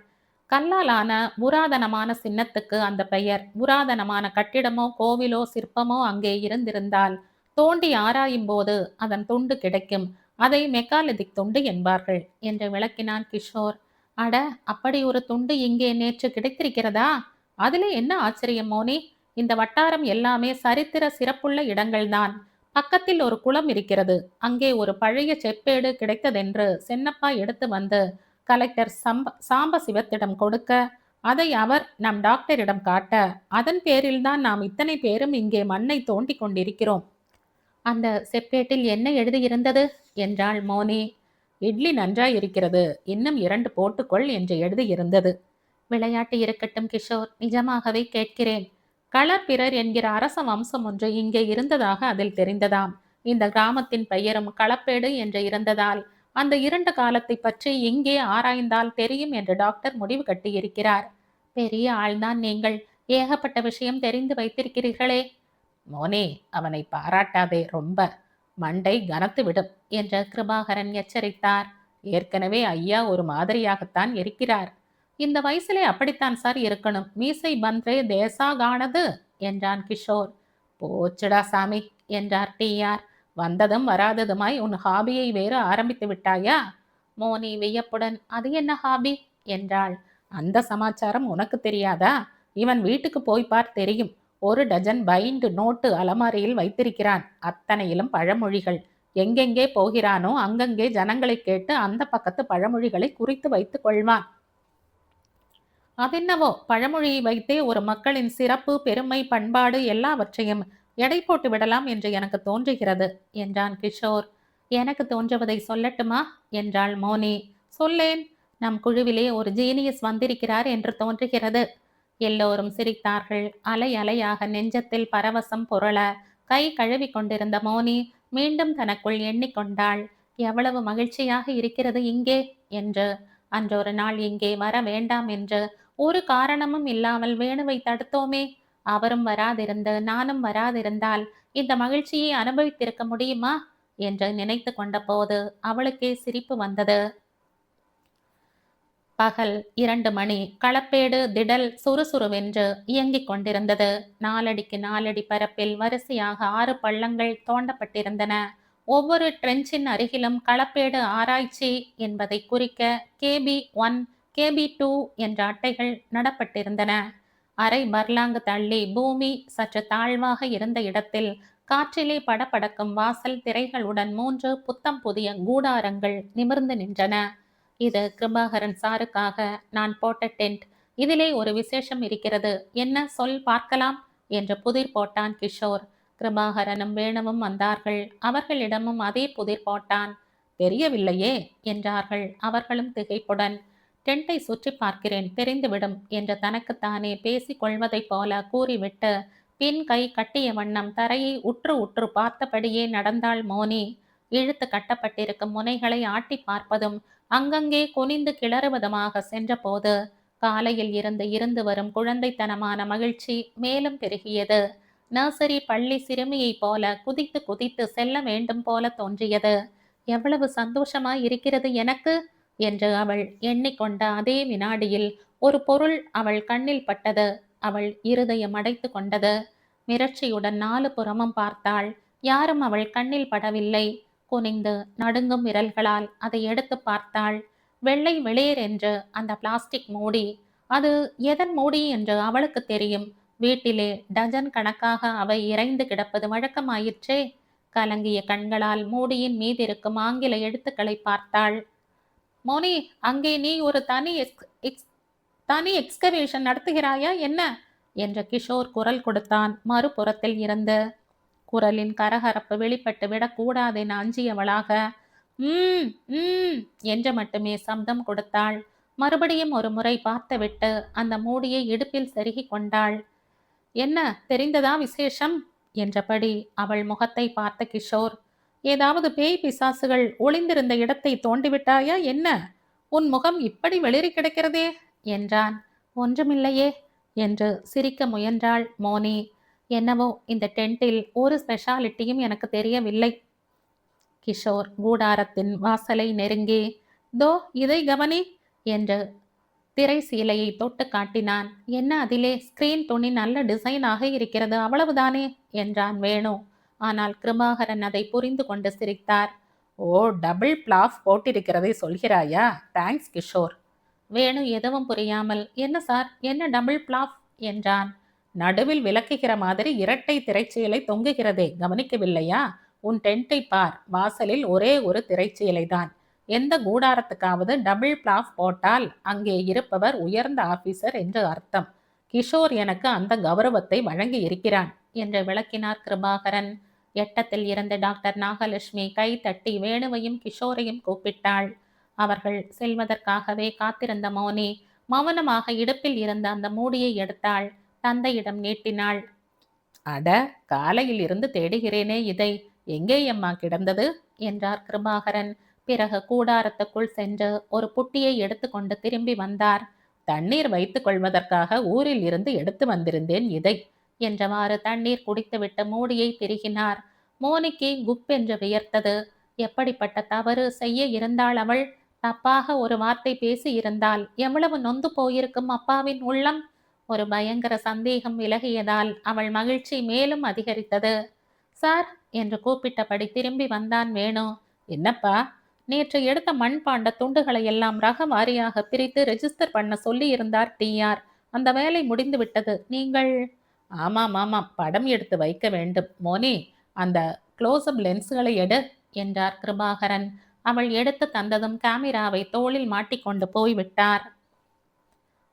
கல்லாலான புராதனமான சின்னத்துக்கு அந்த பெயர். புராதனமான கட்டிடமோ கோவிலோ சிற்பமோ அங்கே இருந்திருந்தால் தோண்டி ஆராயும் போது அதன் துண்டு கிடைக்கும். அதை மெக்காலித்திக் துண்டு என்பார்கள் என்று விளக்கினான் கிஷோர். அட, அப்படி ஒரு துண்டு இங்கே நேற்று கிடைத்திருக்கிறதா? அதிலே என்ன ஆச்சரியம் மோனி? இந்த வட்டாரம் எல்லாமே சரித்திர சிறப்புள்ள இடங்கள்தான். பக்கத்தில் ஒரு குளம் இருக்கிறது. அங்கே ஒரு பழைய செப்பேடு கிடைத்ததென்று சென்னப்பா எடுத்து வந்து கலெக்டர் சாம்பசிவத்திடம் கொடுக்க, அதை அவர் நம் டாக்டரிடம் காட்ட, அதன் பேரில்தான் நாம் இத்தனை பேரும் இங்கே மண்ணை தோண்டி கொண்டிருக்கிறோம். அந்த செப்பேட்டில் என்ன எழுதியிருந்தது என்றாள் மோனி. இட்லி நன்றாய் இருக்கிறது, இன்னும் 2 போட்டுக்கொள் என்று எழுதியிருந்தது. விளையாட்டு இருக்கட்டும் கிஷோர், நிஜமாகவே கேட்கிறேன். களப்பிரர் என்கிற அரச வம்சம் ஒன்று இங்கே இருந்ததாக அதில் தெரிந்ததாம். இந்த கிராமத்தின் பெயரும் களப்பேடு என்று இருந்ததால் அந்த 2 காலத்தை பற்றி இங்கே ஆராய்ந்தால் தெரியும் என்று டாக்டர் முடிவு கட்டியிருக்கிறார். பெரிய ஆள்தான் நீங்கள், ஏகப்பட்ட விஷயம் தெரிந்து வைத்திருக்கிறீர்களே. மோனே, அவனை பாராட்டாதே, ரொம்ப மண்டை கனத்து விடும் என்று கிருபாகரன் எச்சரித்தார். ஏற்கனவே ஐயா ஒரு மாதிரியாகத்தான் இருக்கிறார். இந்த வயசிலே அப்படித்தான் சார் இருக்கணும். மீசை பந்த்ரே தேசா காணது என்றான் கிஷோர். போச்சுடா சாமி என்றார் டிஆர். வந்ததும் வராததுமாய் உன் ஹாபியை வேறு ஆரம்பித்து விட்டாயா? மோனி வியப்புடன் அது என்ன ஹாபி என்றாள். அந்த சமாச்சாரம் உனக்கு தெரியாதா? இவன் வீட்டுக்கு போய் பார், தெரியும். ஒரு டஜன் பைண்டு நோட்டு அலமாரியில் வைத்திருக்கிறான். அத்தனையிலும் பழமொழிகள். எங்கெங்கே போகிறானோ அங்கங்கே ஜனங்களை கேட்டு அந்த பக்கத்து பழமொழிகளை குறித்து வைத்துக் கொள்வான். அதென்னவோ பழமொழியை வைத்தே ஒரு மக்களின் சிறப்பு, பெருமை, பண்பாடு எல்லாவற்றையும் எடை போட்டு விடலாம் என்று எனக்கு தோன்றுகிறது என்றான் கிஷோர். எனக்கு தோன்றுவதை சொல்லட்டுமா என்றாள் மோனி. சொல்லேன். நம் குழுவிலே ஒரு ஜீனியஸ் வந்திருக்கிறார் என்று தோன்றுகிறது. எல்லோரும் சிரித்தார்கள். அலை அலையாக நெஞ்சத்தில் பரவசம் புரள கை கழுவி கொண்டிருந்த மோனி மீண்டும் தனக்குள் எண்ணிக்கொண்டாள். எவ்வளவு மகிழ்ச்சியாக இருக்கிறது இங்கே என்று. அன்றொரு நாள் இங்கே வர வேண்டாம் என்று ஒரு காரணமும் இல்லாமல் வேணுவை தடுத்தோமே. அவரும் வராதிருந்து நானும் வராதிருந்தால் இந்த மகிழ்ச்சியை அனுபவித்திருக்க முடியுமா என்று நினைத்து கொண்ட போது அவளுக்கே சிரிப்பு வந்தது. பகல் 2 மணி. களப்பேடு திடல் சுறுசுறுவென்று இயங்கிக் கொண்டிருந்தது. 4 அடிக்கு 4 அடி பரப்பில் வரிசையாக 6 பள்ளங்கள் தோண்டப்பட்டிருந்தன. ஒவ்வொரு ட்ரெஞ்சின் அருகிலும் களப்பேடு ஆராய்ச்சி என்பதை குறிக்க KB1, KB2 என்ற அட்டைகள் நடப்பட்டிருந்தன. அரை பர்லாங்கு தள்ளி பூமி சற்று தாழ்வாக இருந்த இடத்தில் காற்றிலே படபடக்கும் வாசல் திரைகளுடன் 3 புத்தம் புதிய கூடாரங்கள் நிமிர்ந்து நின்றன. இது கிருபாகரன் சாருக்காக நான் போட்ட டென்ட். இதிலே ஒரு விசேஷம் இருக்கிறது. என்ன சொல் பார்க்கலாம் என்று புதிர் போட்டான் கிஷோர். கிருபாகரனும் வேணுவும் வந்தார்கள். அவர்களிடமும் அதே புதிர் போட்டான். தெரியவில்லையே என்றார்கள் அவர்களும் திகைப்புடன். டென்ட்டை சுற்றி பார்க்கிறேன், தெரிந்துவிடும் என்று தனக்குத்தானே பேசிக் கொள்வதைப் போல கூறிவிட்டு பின் கை கட்டிய வண்ணம் தரையை உற்று உற்று பார்த்தபடியே நடந்தாள் மோனி. இழுத்து கட்டப்பட்டிருக்கும் முனைகளை ஆட்டி பார்ப்பதும் அங்கங்கே குனிந்து கிளறுவதுமாக சென்றபோது காலையில் இருந்து வரும் குழந்தைத்தனமான மகிழ்ச்சி மேலும் பெருகியது. நர்சரி பள்ளி சிறுமியைப் போல குதித்து குதித்து செல்ல வேண்டும் போல தோன்றியது. எவ்வளவு சந்தோஷமாய் இருக்கிறது எனக்கு என்று அவள் எண்ணிக்கொண்ட அதே வினாடியில் ஒரு பொருள் அவள் கண்ணில் பட்டது. அவள் இருதயம் அடைத்து கொண்டது. மிரட்சியுடன் 4 புறமும் பார்த்தாள். யாரும் அவள் கண்ணில் படவில்லை. குனிந்து நடுங்கும் விரல்களால் அதை எடுத்து பார்த்தாள். வெள்ளை வெளியேர் என்று அந்த பிளாஸ்டிக் மூடி. அது எதன் மூடி என்று அவளுக்கு தெரியும். வீட்டிலே டஜன் கணக்காக அவை இறைந்து கிடப்பது வழக்கமாயிற்றே. கலங்கிய கண்களால் மூடியின் மீதிருக்கும் ஆங்கில எழுத்துக்களை பார்த்தாள். மோனி, அங்கே நீ ஒரு தனி எக்ஸ்கவேஷன் நடத்துகிறாயா என்ன என்று கிஷோர் குரல் கொடுத்தான் மறுபுறத்தில் இருந்து. குரலின் கரகரப்பு வெளிப்பட்டு விடக்கூடாதென அஞ்சியவளாக என்று மட்டுமே சப்தம் கொடுத்தாள். மறுபடியும் ஒரு முறை பார்த்துவிட்டு அந்த மூடியை இடுப்பில் செருகி கொண்டாள். என்ன தெரிந்ததா விசேஷம் என்றபடி அவள் முகத்தை பார்த்த கிஷோர், ஏதாவது பேய் பிசாசுகள் ஒளிந்திருந்த இடத்தை தோண்டிவிட்டாயா என்ன? உன் முகம் இப்படி வெளிரி கிடக்கிறதே என்றான். ஒன்றுமில்லையே என்று சிரிக்க முயன்றாள் மோனி. என்னவோ இந்த டென்ட்டில் ஒரு ஸ்பெஷாலிட்டியும் எனக்கு தெரியவில்லை. கிஷோர் கூடாரத்தின் வாசலை நெருங்கி, தோ இதை கவனி என்று திரை சீலையை தொட்டு காட்டினான். என்ன அதிலே ஸ்கிரீன் துணி நல்ல டிசைனாக இருக்கிறது, அவ்வளவுதானே என்றான் வேணு. ஆனால் கிருபாகரன் அதை புரிந்து கொண்டு சிரித்தார். ஓ, டபுள் பிளாஃப் போட்டிருக்கிறதை சொல்கிறாயா? தேங்க்ஸ் கிஷோர். வேணு எதுவும் புரியாமல், என்ன சார், என்ன டபுள் பிளாஃப் என்றான். நடுவில் விளக்குகிற மாதிரி இரட்டை திரைச்சீலை தொங்குகிறதே, கவனிக்கவில்லையா? உன் டென்ட்டை பார், வாசலில் ஒரே ஒரு திரைச்சீலை தான். எந்த கூடாரத்துக்காவது டபுள் பிளாஃப் போட்டால் அங்கே இருப்பவர் உயர்ந்த ஆபீசர் என்று அர்த்தம். கிஷோர் எனக்கு அந்த கௌரவத்தை வழங்கி இருக்கிறான் என்று விளக்கினார் கிருபாகரன். எட்டத்தில் இருந்த டாக்டர் நாகலட்சுமி கை தட்டி வேணுவையும் கிஷோரையும் கூப்பிட்டாள். அவர்கள் செல்வதற்காகவே காத்திருந்த மோனி மௌனமாக இடுப்பில் இருந்த அந்த மூடியை எடுத்தாள். தந்தையிடம் நீட்டினாள். அட, காலையில் இருந்து தேடுகிறேனே இதை, எங்கே அம்மா கிடந்தது என்றார் கிருபாகரன். பிறகு கூடாரத்துக்குள் சென்று ஒரு புட்டியை எடுத்துக்கொண்டு திரும்பி வந்தார். தண்ணீர் வைத்துக் கொள்வதற்காக ஊரில் இருந்து எடுத்து வந்திருந்தேன் இதை என்றவாறு தண்ணீர் குடித்துவிட்டு மூடியை திருகினார். மோனிக்கு குப்பென்று வியர்த்தது. எப்படிப்பட்ட தவறு செய்ய இருந்தாள் அவள்? தப்பாக ஒரு வார்த்தை பேசி இருந்தால் எவ்வளவு நொந்து போயிருக்கும் அப்பாவின் உள்ளம். ஒரு பயங்கர சந்தேகம் விலகியதால் அவள் மகிழ்ச்சி மேலும் அதிகரித்தது. சார் என்று கூப்பிட்டபடி திரும்பி வந்தான் வேணு. என்னப்பா? நேற்று எடுத்த மண்பாண்ட துண்டுகளை எல்லாம் ரக வாரியாக பிரித்து ரெஜிஸ்டர் பண்ண சொல்லி இருந்தார் டிஆர். அந்த வேலை முடிந்து விட்டது. நீங்கள் ஆமாம் ஆமாம், படம் எடுத்து வைக்க வேண்டும். மோனி, அந்த க்ளோஸ்அப் லென்ஸ்களை எடு என்றார் கிருபாகரன். அவள் எடுத்து தந்ததும் கேமராவை தோளில் மாட்டிக்கொண்டு போய்விட்டார்.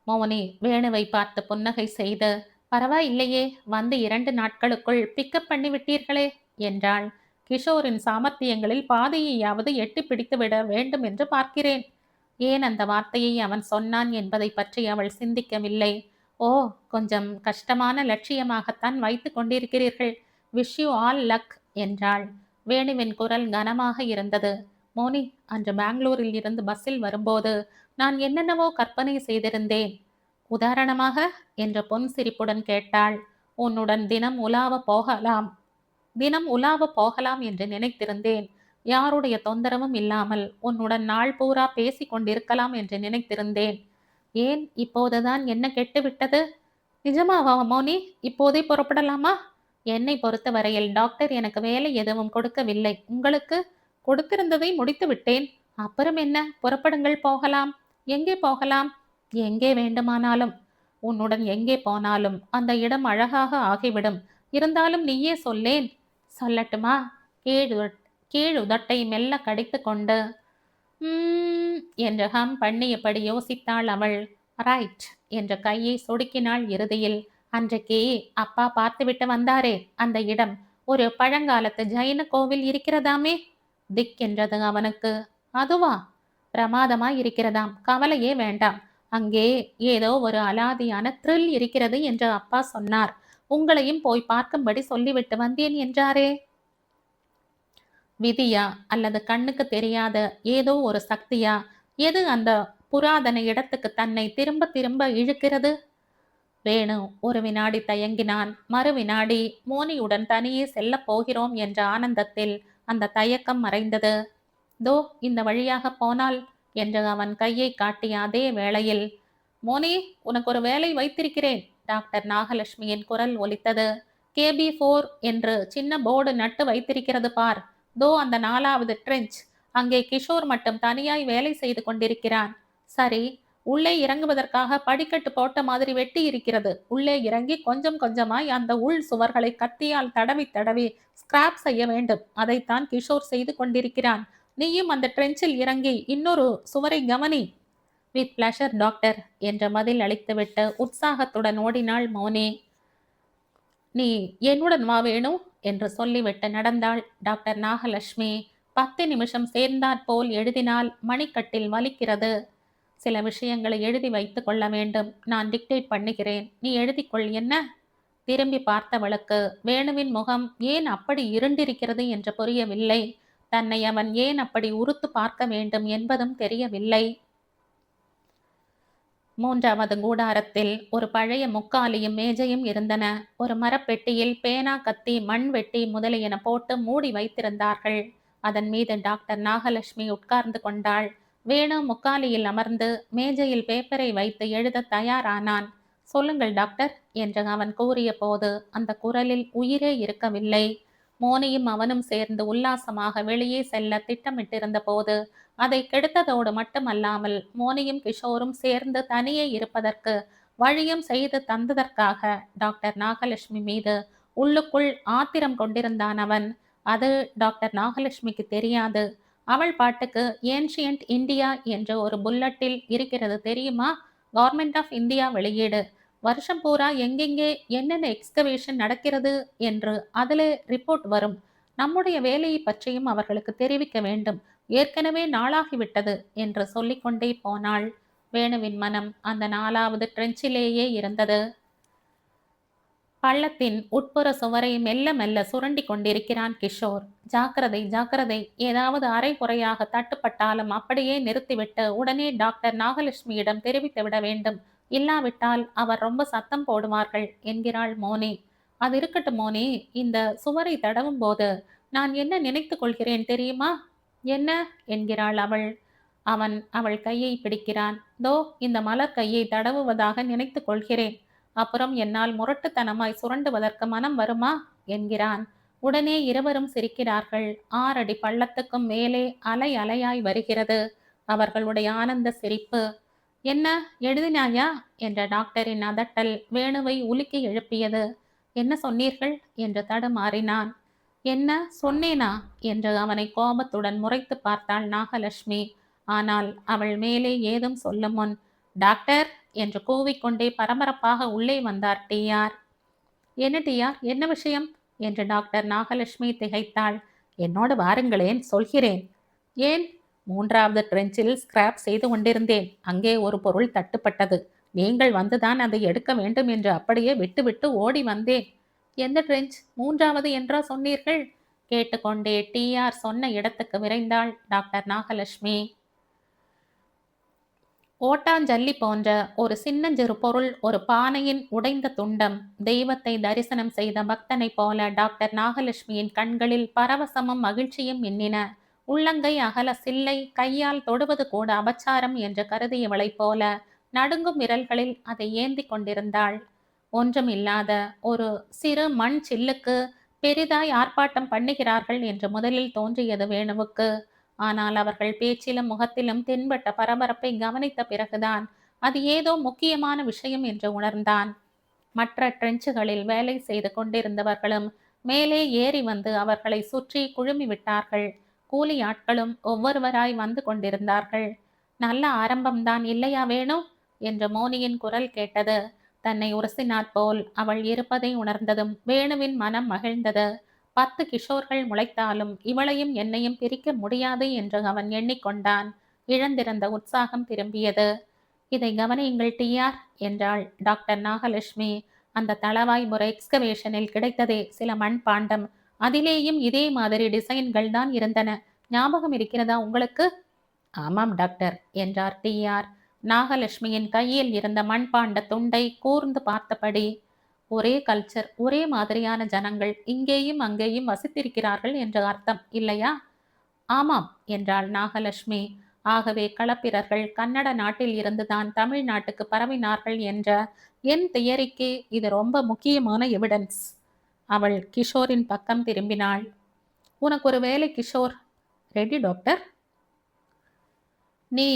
மோனி வேணுவை பார்த்து புன்னகை செய்து, பரவாயில்லையே, வந்து 2 நாட்களுக்குள் பிக்கப் பண்ணி விட்டீர்களே என்றாள். கிஷோரின் சாமர்த்தியங்களில் பாதியையாவது எட்டி பிடித்து விட வேண்டும் என்று பார்க்கிறேன். ஏன் அந்த வார்த்தையை அவன் சொன்னான் என்பதை பற்றி அவள் சிந்திக்கவில்லை. ஓ, கொஞ்சம் கஷ்டமான லட்சியமாகத்தான் வைத்து கொண்டிருக்கிறீர்கள். விஷ் யூ ஆல் லக் என்றாள். வேணுவின் குரல் கனமாக இருந்தது. மோனி, அன்று பெங்களூரில் இருந்து பஸ்ஸில் வரும்போது நான் என்னென்னவோ கற்பனை செய்திருந்தேன். உதாரணமாக என்ற பொன் சிரிப்புடன் கேட்டாள். உன்னுடன் தினம் உலாவ போகலாம் என்று நினைத்திருந்தேன். யாருடைய தொந்தரவும் இல்லாமல் உன்னுடன் நாள் பூரா பேசிக் கொண்டிருக்கலாம் என்று நினைத்திருந்தேன். ஏன் இப்போதுதான் என்ன கெட்டுவிட்டது? நிஜமாவா மோனி? இப்போதே புறப்படலாமா? என்னை பொறுத்தவரையில் டாக்டர் எனக்கு வேலை எதுவும் கொடுக்கவில்லை. உங்களுக்கு? கொடுத்திருந்ததை முடித்து விட்டேன். அப்புறம் என்ன? புறப்படுங்கள், போகலாம். எங்கே போகலாம்? எங்கே வேண்டுமானாலும். உன்னுடன் எங்கே போனாலும் அந்த இடம் அழகாக ஆகிவிடும். இருந்தாலும் நீயே சொல்லேன். சொல்லட்டுமா? கீழுதட்டை மெல்ல கடித்து கொண்டு என்ற ஹம் பண்ணியபடி யோசித்தாள் அவள். ரைட் என்ற கையை சொடுக்கினாள் இறுதியில். அன்றைக்கு அப்பா பார்த்துவிட்டு வந்தாரே அந்த இடம், ஒரு பழங்காலத்து ஜைன கோவில் இருக்கிறதாமே. திக் என்றது அவனுக்கு. அதுவா? பிரமாதமா இருக்கிறதாம். கவலையே வேண்டாம். அங்கே ஏதோ ஒரு அலாதியான த்ரில் இருக்கிறது என்று அப்பா சொன்னார். உங்களையும் போய் பார்க்கும்படி சொல்லிவிட்டு வந்தேன் என்றாரே. விதியா அல்லது கண்ணுக்கு தெரியாத ஏதோ ஒரு சக்தியா? எது அந்த புராதன இடத்துக்கு தன்னை திரும்ப திரும்ப இழுக்கிறது? வேணு ஒரு வினாடி தயங்கினான். மறு வினாடி மோனியுடன் தனியே செல்ல போகிறோம் என்ற ஆனந்தத்தில் அந்த தயக்கம் மறைந்தது. தோ இந்த வழியாக போனால் என்று அவன் கையை காட்டிய அதே வேளையில், மோனி, உனக்கு ஒரு வேலை வைத்திருக்கிறேன். டாக்டர் நாகலட்சுமியின் குரல் ஒலித்தது. KB4 என்று சின்ன போர்டு நட்டு வைத்திருக்கிறது பார். தோ அந்த 4வது ட்ரெஞ்ச். அங்கே கிஷோர் மட்டும் தனியாய் வேலை செய்து கொண்டிருக்கிறான். சரி, உள்ளே இறங்குவதற்காக படிக்கட்டு போட்ட மாதிரி வெட்டி இருக்கிறது. உள்ளே இறங்கி கொஞ்சம் கொஞ்சமாய் அந்த உள் சுவர்களை கத்தியால் தடவி தடவி ஸ்கிராப் செய்ய வேண்டும். அதைத்தான் கிஷோர் செய்து கொண்டிருக்கிறான். நீயும் அந்த ட்ரெஞ்சில் இறங்கி இன்னொரு சுவரை கவனி. வித் பிளஷர் டாக்டர் என்ற பதில் அளித்துவிட்டு உற்சாகத்துடன் ஓடினாள் மோனி. நீ என்னுடன் வா வேணு என்று சொல்லிவிட்டு நடந்தாள் டாக்டர் நாகலட்சுமி. 10 நிமிஷம் சேர்ந்தாற்போல் எழுதினால் மணிக்கட்டில் வலிக்கிறது. சில விஷயங்களை எழுதி வைத்து கொள்ள வேண்டும். நான் டிக்டேட் பண்ணுகிறேன், நீ எழுதிக்கொள் என்ன? திரும்பி பார்த்தவளுக்கு வேணுவின் முகம் ஏன் அப்படி இருண்டிருக்கிறது என்று புரியவில்லை. தன்னை அவன் ஏன் அப்படி உறுத்து பார்க்க வேண்டும் என்பதும் தெரியவில்லை. 3வது கூடாரத்தில் ஒரு பழைய முக்காலியும் மேஜையும் இருந்தன. ஒரு மரப்பெட்டியில் பேனா, கத்தி, மண் வெட்டி முதலியன போட்டு மூடி வைத்திருந்தார்கள். அதன் மீது டாக்டர் நாகலட்சுமி உட்கார்ந்து கொண்டாள். வேணு முக்காலியில் அமர்ந்து மேஜையில் பேப்பரை வைத்து எழுத தயாரானான். சொல்லுங்கள் டாக்டர் என்று அவன் கூறிய போது அந்த குரலில் உயிரே இருக்கவில்லை. மோனியும் அவனும் சேர்ந்து உல்லாசமாக வெளியே செல்ல திட்டமிட்டிருந்த போது அதை கெடுத்ததோடு மட்டுமல்லாமல் மோனியும் கிஷோரும் சேர்ந்து தனியே இருப்பதற்கு வழியும் செய்து தந்ததற்காக டாக்டர் நாகலட்சுமி மீது உள்ளுக்குள் ஆத்திரம் கொண்டிருந்தான் அவன். அது டாக்டர் நாகலட்சுமிக்கு தெரியாது. அவள் பாட்டுக்கு ஏன்ஷியன்ட் இந்தியா என்ற ஒரு புல்லட்டில் இருக்கிறது தெரியுமா? கவர்மெண்ட் ஆஃப் இந்தியா வெளியீடு. வருஷம் பூரா எங்கெங்கே என்னென்ன எக்ஸ்கவேஷன் நடக்கிறது என்று அதில் ரிப்போர்ட் வரும். நம்முடைய வேலையை பற்றியும் அவர்களுக்கு தெரிவிக்க வேண்டும். ஏற்கனவே நாளாகிவிட்டது என்று சொல்லிக்கொண்டே போனாள். வேணுவின் மனம் அந்த 4வது ட்ரெஞ்சிலேயே இருந்தது. பள்ளத்தின் உட்புற சுவரை மெல்ல மெல்ல சுரண்டி கொண்டிருக்கிறான் கிஷோர். ஜாக்கிரதை ஜாக்கிரதை, ஏதாவது அரை குறையாக தட்டுப்பட்டாலும் அப்படியே நிறுத்திவிட்டு உடனே டாக்டர் நாகலட்சுமியிடம் தெரிவித்து விட வேண்டும். இல்லாவிட்டால் அவர் ரொம்ப சத்தம் போடுவார்கள் என்கிறாள் மோனி. அது இருக்கட்டும் மோனி, இந்த சுவரை தடவும் போது நான் என்ன நினைத்து கொள்கிறேன் தெரியுமா? என்ன என்கிறாள் அவள். அவன் அவள் கையை பிடிக்கிறான். தோ இந்த மலர் கையை தடவுவதாக நினைத்து கொள்கிறேன். அப்புறம் என்னால் முரட்டுத்தனமாய் சுரண்டுவதற்கு மனம் வருமா என்கிறான். உடனே இருவரும் சிரிக்கிறார்கள். 6 அடி பள்ளத்துக்கும் மேலே அலை அலையாய் வருகிறது அவர்களுடைய ஆனந்த சிரிப்பு. என்ன எழுதினாயா என்ற டாக்டரின் அதட்டல் வேணுவை உலுக்கி எழுப்பியது. என்ன சொன்னீர்கள் என்று தடுமாறினான். என்ன சொன்னேனா என்று அவனை கோபத்துடன் முறைத்து பார்த்தாள் நாகலட்சுமி. ஆனால் அவள் மேலே ஏதும் சொல்லும் முன், டாக்டர் என்று கூவிக்கொண்டே பரபரப்பாக உள்ளே வந்தார் டிஆர். என்ன டிஆர், என்ன விஷயம் என்று டாக்டர் நாகலட்சுமி திகைத்தாள். என்னோடு வாருங்களேன், சொல்கிறேன். ஏன்? மூன்றாவது ட்ரெஞ்சில் ஸ்கிராப் செய்து கொண்டிருந்தேன். அங்கே ஒரு பொருள் தட்டுப்பட்டது. நீங்கள் வந்துதான் அதை எடுக்க வேண்டும் என்று அப்படியே விட்டுவிட்டு ஓடி வந்தேன். எந்த ட்ரெஞ்ச்? மூன்றாவது என்றா சொன்னீர்கள்? கேட்டுக்கொண்டே டிஆர் சொன்ன இடத்துக்கு விரைந்தாள் டாக்டர் நாகலட்சுமி. ஓட்டாஞ்சல்லி போன்ற ஒரு சின்னஞ்சிறு பொருள், ஒரு பானையின் உடைந்த துண்டம். தெய்வத்தை தரிசனம் செய்த பக்தனைப் போல டாக்டர் நாகலட்சுமியின் கண்களில் பரவசமும் மகிழ்ச்சியும் மின்னின. உள்ளங்கை அகல சில்லை கையால் தொடுவது கூட அபச்சாரம் என்று கருதியவளைப் போல நடுங்கும் விரல்களில் அதை ஏந்தி கொண்டிருந்தாள். ஒன்றுமில்லாத ஒரு சிறு மண் சில்லுக்கு பெரிதாய் ஆர்ப்பாட்டம் பண்ணுகிறார்கள் என்று முதலில் தோன்றியது வேணுவுக்கு. ஆனால் அவர்கள் பேச்சிலும் முகத்திலும் தென்பட்ட பரபரப்பை கவனித்த பிறகுதான் அது ஏதோ முக்கியமான விஷயம் என்று உணர்ந்தான். மற்ற ட்ரெஞ்சுகளில் வேலை செய்து கொண்டிருந்தவர்களும் மேலே ஏறி வந்து அவர்களை சுற்றி குழுமி விட்டார்கள். கூலி ஆட்களும் ஒவ்வொருவராய் வந்து கொண்டிருந்தார்கள். நல்ல ஆரம்பம்தான் இல்லையா வேணு என்ற மோனியின் குரல் கேட்டது. தன்னை உரசினாற்போல் அவள் இருப்பதை உணர்ந்ததும் வேணுவின் மனம் மகிழ்ந்தது. 10 கிஷோர்கள் முளைத்தாலும் இவளையும் என்னையும் பிரிக்க முடியாது என்று அவன் எண்ணிக்கொண்டான். இழந்திருந்த உற்சாகம் திரும்பியது. இதை கவனியுங்கள் டிஆர் என்றாள் டாக்டர் நாகலட்சுமி. அந்த தளவாய் முறை எக்ஸ்கவேஷனில் கிடைத்ததே சில மண்பாண்டம். அதிலேயும் இதே மாதிரி டிசைன்கள் தான் இருந்தன. ஞாபகம் இருக்கிறதா உங்களுக்கு? ஆமாம் டாக்டர் என்றார் டிஆர். நாகலட்சுமியின் கையில் இருந்த மண்பாண்ட துண்டை கூர்ந்து பார்த்தபடி, ஒரே கல்ச்சர், ஒரே மாதிரியான ஜனங்கள் இங்கேயும் அங்கேயும் வசித்திருக்கிறார்கள் என்று அர்த்தம் இல்லையா? ஆமாம் என்றாள் நாகலட்சுமி. ஆகவே களப்பிரர்கள் கன்னட நாட்டில் இருந்துதான் தமிழ்நாட்டுக்கு பரவினார்கள் என்ற என் தியரிக்கு இது ரொம்ப முக்கியமான எவிடன்ஸ். அவள் கிஷோரின் பக்கம் திரும்பினாள். உனக்கு ஒரு வேலை கிஷோர். Ready doctor. நீ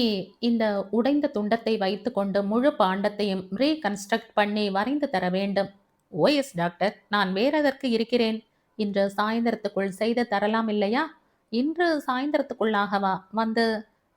இந்த உடைந்த துண்டத்தை வைத்துக்கொண்டு முழு பாண்டத்தையும் ரீகன்ஸ்ட்ரக்ட் பண்ணி வரைந்து தர வேண்டும். ஓஎஸ் டாக்டர், நான் வேறெதற்கு இருக்கிறேன்? இன்று சாயந்தரத்துக்குள் செய்து தரலாம் இல்லையா? இன்று சாயந்தரத்துக்குள்ளாகவா வந்து?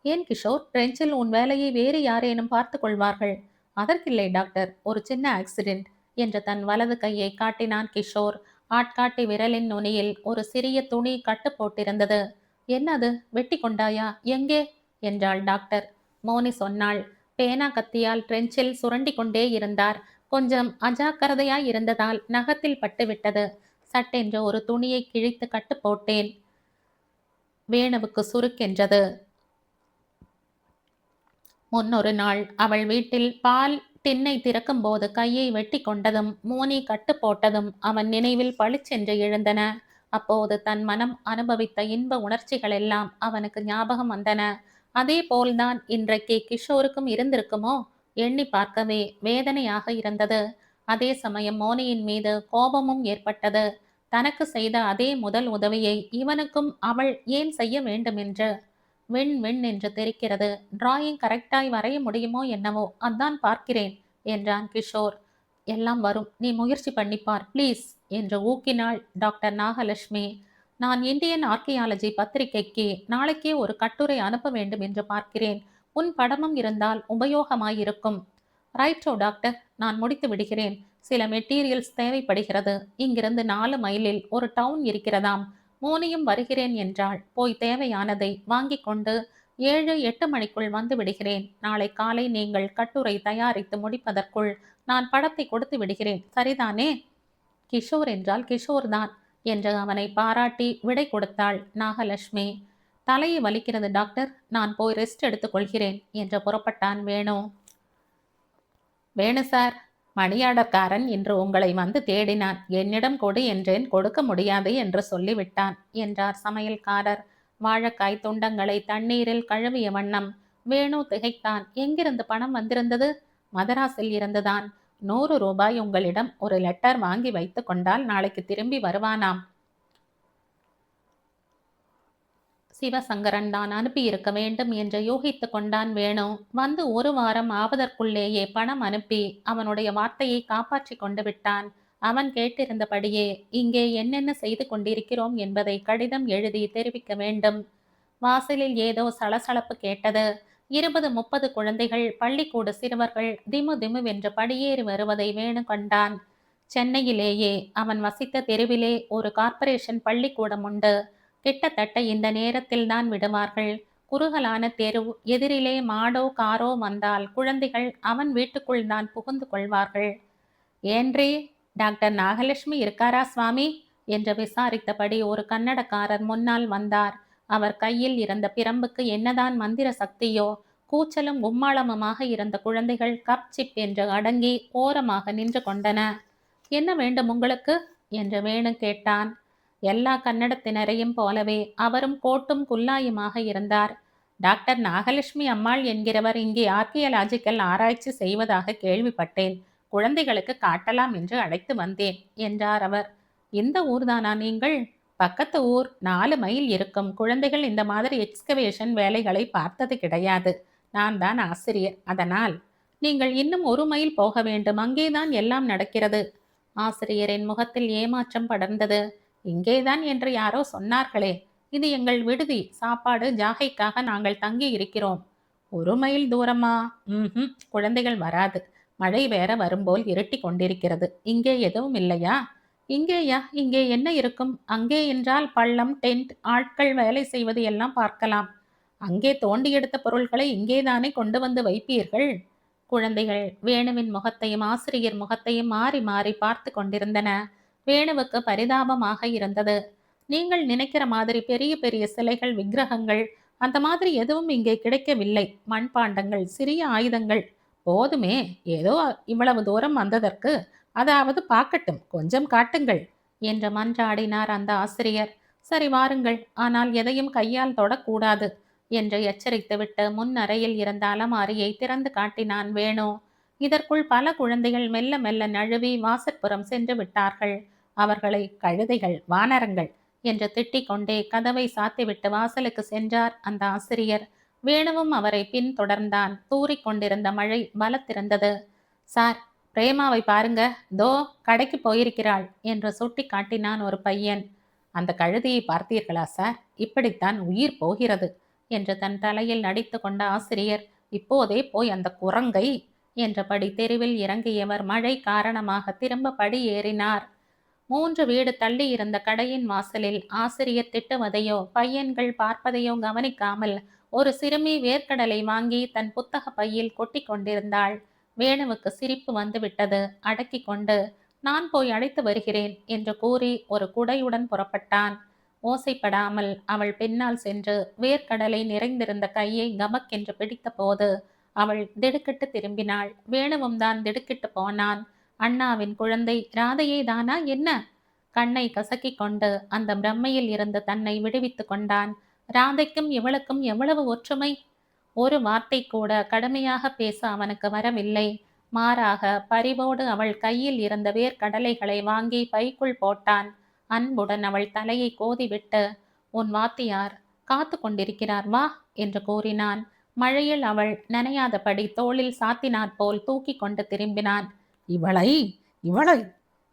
ஏன் கிஷோர், ட்ரெஞ்சில் உன் வேலையை வேறு யாரேனும் பார்த்து கொள்வார்கள். அதற்கில்லை டாக்டர், ஒரு சின்ன ஆக்சிடென்ட் என்று தன் வலது கையை காட்டினான் கிஷோர். ஆட்காட்டி விரலின் நுனியில் ஒரு சிறிய துணி கட்டு போட்டிருந்தது. என்னது, வெட்டி கொண்டாயா? எங்கே என்றாள் டாக்டர். மோனி சொன்னாள். பேனா கத்தியால் ட்ரெஞ்சில் சுரண்டி கொண்டே இருந்தார். கொஞ்சம் அஜாக்கிரதையாய் இருந்ததால் நகத்தில் பட்டுவிட்டது. சட்டென்று ஒரு துணியை கிழித்து கட்டு போட்டேன். வேணுவுக்கு சுருக்கென்றது. முன்னொரு நாள் அவள் வீட்டில் பால் டின்னை திறக்கும் போது கையை வெட்டி கொண்டதும் மோனி கட்டு போட்டதும் அவன் நினைவில் பளிச்சென்று எழுந்தன. அப்போது தன் மனம் அனுபவித்த இன்ப உணர்ச்சிகள் எல்லாம் அவனுக்கு ஞாபகம் வந்தன. அதே போல்தான் இன்றைக்கு கிஷோருக்கும் இருந்திருக்குமோ? எண்ணி பார்க்கவே வேதனையாக இருந்தது. அதே சமயம் மோனியின் மீது கோபமும் ஏற்பட்டது. தனக்கு செய்த அதே முதல் உதவியை இவனுக்கும் அவள் ஏன் செய்ய வேண்டுமென்று. விண் விண் என்று தெரிக்கிறது. டிராயிங் கரெக்டாய் வரைய முடியுமோ என்னவோ, அதான் பார்க்கிறேன் என்றான் கிஷோர். எல்லாம் வரும், நீ முயற்சி பண்ணிப்பார் ப்ளீஸ் என்று ஊக்கினாள் டாக்டர் நாகலட்சுமி. நான் இந்தியன் ஆர்கியாலஜி பத்திரிகைக்கு நாளைக்கே ஒரு கட்டுரை அனுப்ப வேண்டும் என்று பார்க்கிறேன். உன் படமும் இருந்தால் உபயோகமாயிருக்கும். ரைட்டோ டாக்டர், நான் முடித்து விடுகிறேன். சில மெட்டீரியல்ஸ் தேவைப்படுகிறது. இங்கிருந்து 4 மைலில் ஒரு டவுன் இருக்கிறதாம். மோனியும் வருகிறேன் என்றாள். போய் தேவையானதை வாங்கி கொண்டு 7-8 மணிக்குள் வந்து விடுகிறேன். நாளை காலை நீங்கள் கட்டுரை தயாரித்து முடிப்பதற்குள் நான் படத்தை கொடுத்து விடுகிறேன். சரிதானே? கிஷோர் என்றால் கிஷோர் தான் என்று அவனை பாராட்டி விடை கொடுத்தாள் நாகலட்சுமி. தலையை வலிக்கிறது டாக்டர், நான் போய் ரெஸ்ட் எடுத்துக் கொள்கிறேன் என்று புறப்பட்டான் வேணு. வேணு சார், மணியாடற்காரன் இன்று உங்களை வந்து தேடினான். என்னிடம் கொடு என்றேன், கொடுக்க முடியாது என்று சொல்லிவிட்டான் என்றார் சமையல்காரர். வாழைக்காய் துண்டங்களை தண்ணீரில் கழுவிய வண்ணம். வேணு திகைத்தான். எங்கிருந்து பணம் வந்திருந்தது? மதராஸில் இருந்துதான். 100 ரூபாய் உங்களிடம் ஒரு லெட்டர் வாங்கி வைத்து கொண்டால் நாளைக்கு திரும்பி வருவானாம். சிவசங்கரன் தான் அனுப்பியிருக்க வேண்டும் என்று யூகித்து கொண்டான் வேணு. வந்து 1 வாரம் ஆவதற்குள்ளேயே பணம் அனுப்பி அவனுடைய வார்த்தையை காப்பாற்றி கொண்டு விட்டான். அவன் கேட்டிருந்தபடியே இங்கே என்னென்ன செய்து கொண்டிருக்கிறோம் என்பதை கடிதம் எழுதி தெரிவிக்க வேண்டும். வாசலில் ஏதோ சலசலப்பு கேட்டது. 20-30 குழந்தைகள், பள்ளிக்கூட சிறுவர்கள் திமு திமுவென்று படியேறி வருவதை வேணு கண்டான். சென்னையிலேயே அவன் வசித்த தெருவிலே ஒரு கார்ப்பரேஷன் பள்ளிக்கூடம் உண்டு. கிட்டத்தட்ட இந்த நேரத்தில்தான் விடுவார்கள். குறுகலான தெரு. எதிரிலே மாடோ காரோ வந்தால் குழந்தைகள் அவன் வீட்டுக்குள் தான் புகுந்து கொள்வார்கள். ஏன்றே, டாக்டர் நாகலட்சுமி இருக்காரா சுவாமி என்று விசாரித்தபடி ஒரு கன்னடக்காரர் முன்னால் வந்தார். அவர் கையில் இருந்த பிரம்புக்கு என்னதான் மந்திர சக்தியோ, கூச்சலும் கும்மாளமுமாக இருந்த குழந்தைகள் கப் சிப் என்று அடங்கி ஓரமாக நின்று கொண்டன. என்ன வேண்டும் உங்களுக்கு என்று வேணு கேட்டான். எல்லா கன்னடத்தினரையும் போலவே அவரும் கோட்டும் குல்லாயுமாக இருந்தார். டாக்டர் நாகலட்சுமி அம்மாள் என்கிறவர் இங்கே ஆர்கியலாஜிக்கல் ஆராய்ச்சி செய்வதாக கேள்விப்பட்டேன். குழந்தைகளுக்கு காட்டலாம் என்று அழைத்து வந்தேன் என்றார் அவர். இந்த ஊர்தானா நீங்கள்? பக்கத்து ஊர், 4 மைல் இருக்கும். குழந்தைகள் இந்த மாதிரி எக்ஸ்கவேஷன் வேலைகளை பார்த்தது கிடையாது. நான் தான் ஆசிரியர். அதனால் நீங்கள் இன்னும் 1 மைல் போக வேண்டும். அங்கேதான் எல்லாம் நடக்கிறது. ஆசிரியரின் முகத்தில் ஏமாற்றம் படர்ந்தது. இங்கேதான் என்று யாரோ சொன்னார்களே. இது எங்கள் விடுதி. சாப்பாடு ஜாகைக்காக நாங்கள் தங்கி இருக்கிறோம். 1 மைல் தூரமா? குழந்தைகள் வராது. மழை வேற வரும்போல் இருட்டி கொண்டிருக்கிறது. இங்கே எதுவும் இல்லையா? இங்கேயா? இங்கே என்ன இருக்கும்? அங்கே என்றால் பள்ளம், டென்ட், ஆட்கள் வேலை செய்வது எல்லாம் பார்க்கலாம். அங்கே தோண்டி எடுத்த பொருட்களை இங்கேதானே கொண்டு வந்து வைப்பீர்கள். குழந்தைகள் வேணுவின் முகத்தையும் ஆசிரியர் முகத்தையும் மாறி மாறி பார்த்து கொண்டிருந்தன. வேணுவுக்கு பரிதாபமாக இருந்தது. நீங்கள் நினைக்கிற மாதிரி பெரிய பெரிய சிலைகள், விக்கிரகங்கள் அந்த மாதிரி எதுவும் இங்கே கிடைக்கவில்லை. மண்பாண்டங்கள், சிறிய ஆயுதங்கள் போதுமே. ஏதோ இவ்வளவு தூரம் வந்ததற்கு அதாவது பார்க்கட்டும், கொஞ்சம் காட்டுங்கள் என்று மன்றாடினார் அந்த ஆசிரியர். சரி வாருங்கள், ஆனால் எதையும் கையால் தொடக்கூடாது என்று எச்சரித்துவிட்டு முன் அறையில் இருந்த அலமாரியை திறந்து காட்டினான் வேணு. இதற்குள் பல குழந்தைகள் மெல்ல மெல்ல நழுவி வாசற்புறம் சென்று விட்டார்கள். அவர்களை கழுதைகள், வானரங்கள் என்று திட்டிக் கொண்டே கதவை சாத்திவிட்டு வாசலுக்கு சென்றார் அந்த ஆசிரியர். வேணுவும் அவரை பின் தொடர்ந்தான். தூறிக் கொண்டிருந்த மழை பலத்திருந்தது. சார், பிரேமாவை பாருங்க, தோ கடைக்கு போயிருக்கிறாள் என்று சுட்டி காட்டினான் ஒரு பையன். அந்த கழுதையை பார்த்தீர்களா சார்? இப்படித்தான் உயிர் போகிறது என்று தன் தலையில் நடித்து கொண்ட ஆசிரியர், இப்போதே போய் அந்த குரங்கை என்றபடி தெருவில் இறங்கியவர் மழை காரணமாக திரும்ப படி ஏறினார். 3 வீடு தள்ளி இருந்த கடையின் வாசலில் ஆசிரியர் திட்டுவதையோ பையன்கள் பார்ப்பதையோ கவனிக்காமல் ஒரு சிறுமி வேர்க்கடலை வாங்கி தன் புத்தக பையில் கொட்டி கொண்டிருந்தாள். வேணுவுக்கு சிரிப்பு வந்துவிட்டது. அடக்கி கொண்டு, நான் போய் அழைத்து வருகிறேன் என்று கூறி ஒரு குடையுடன் புறப்பட்டான். ஓசைப்படாமல் அவள் பின்னால் சென்று வேர்க்கடலை நிறைந்திருந்த கையை கமக்கென்று பிடித்த போது அவள் திடுக்கிட்டு திரும்பினாள். வேணுவும் தான் திடுக்கிட்டு போனான். அண்ணாவின் குழந்தை ராதையே தானா என்ன? கண்ணை கசக்கி கொண்டு அந்த பிரம்மையில் இருந்து தன்னை விடுவித்து கொண்டான். ராதைக்கும் இவளுக்கும் எவ்வளவு ஒற்றுமை! ஒரு வார்த்தை கூட கடுமையாக பேச அவனுக்கு வரவில்லை. மாறாக பரிவோடு அவள் கையில் இருந்த வேர்க்கடலைகளை வாங்கி பைக்குள் போட்டான். அன்புடன் அவள் தலையை கோதிவிட்டு, உன் வாத்தியார் காத்து கொண்டிருக்கிறார், வா என்று கூறினான். மழையில் அவள் நனையாதபடி தோளில் சாத்தினாற்போல் தூக்கி கொண்டு திரும்பினான். இவளை இவளை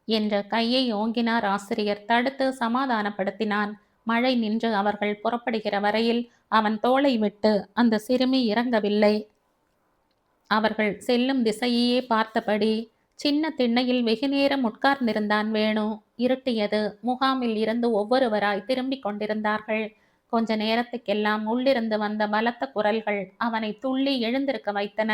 என்ற கையை ஓங்கினார் ஆசிரியர். தடுத்து சமாதானப்படுத்தினான். மழை நின்று அவர்கள் புறப்படுகிற வரையில் அவன் தோளை விட்டு அந்த சிறுமி இறங்கவில்லை. அவர்கள் செல்லும் திசையே பார்த்தபடி சின்ன திண்ணையில் வெகுநேரம் உட்கார்ந்திருந்தான் வேணு. இருட்டியது. முகாமில் இருந்து ஒவ்வொருவராய் திரும்பிக் கொண்டிருந்தார்கள். கொஞ்ச நேரத்துக்கெல்லாம் உள்ளிருந்து வந்த பலத்த குரல்கள் அவனை துள்ளி எழுந்திருக்க வைத்தன.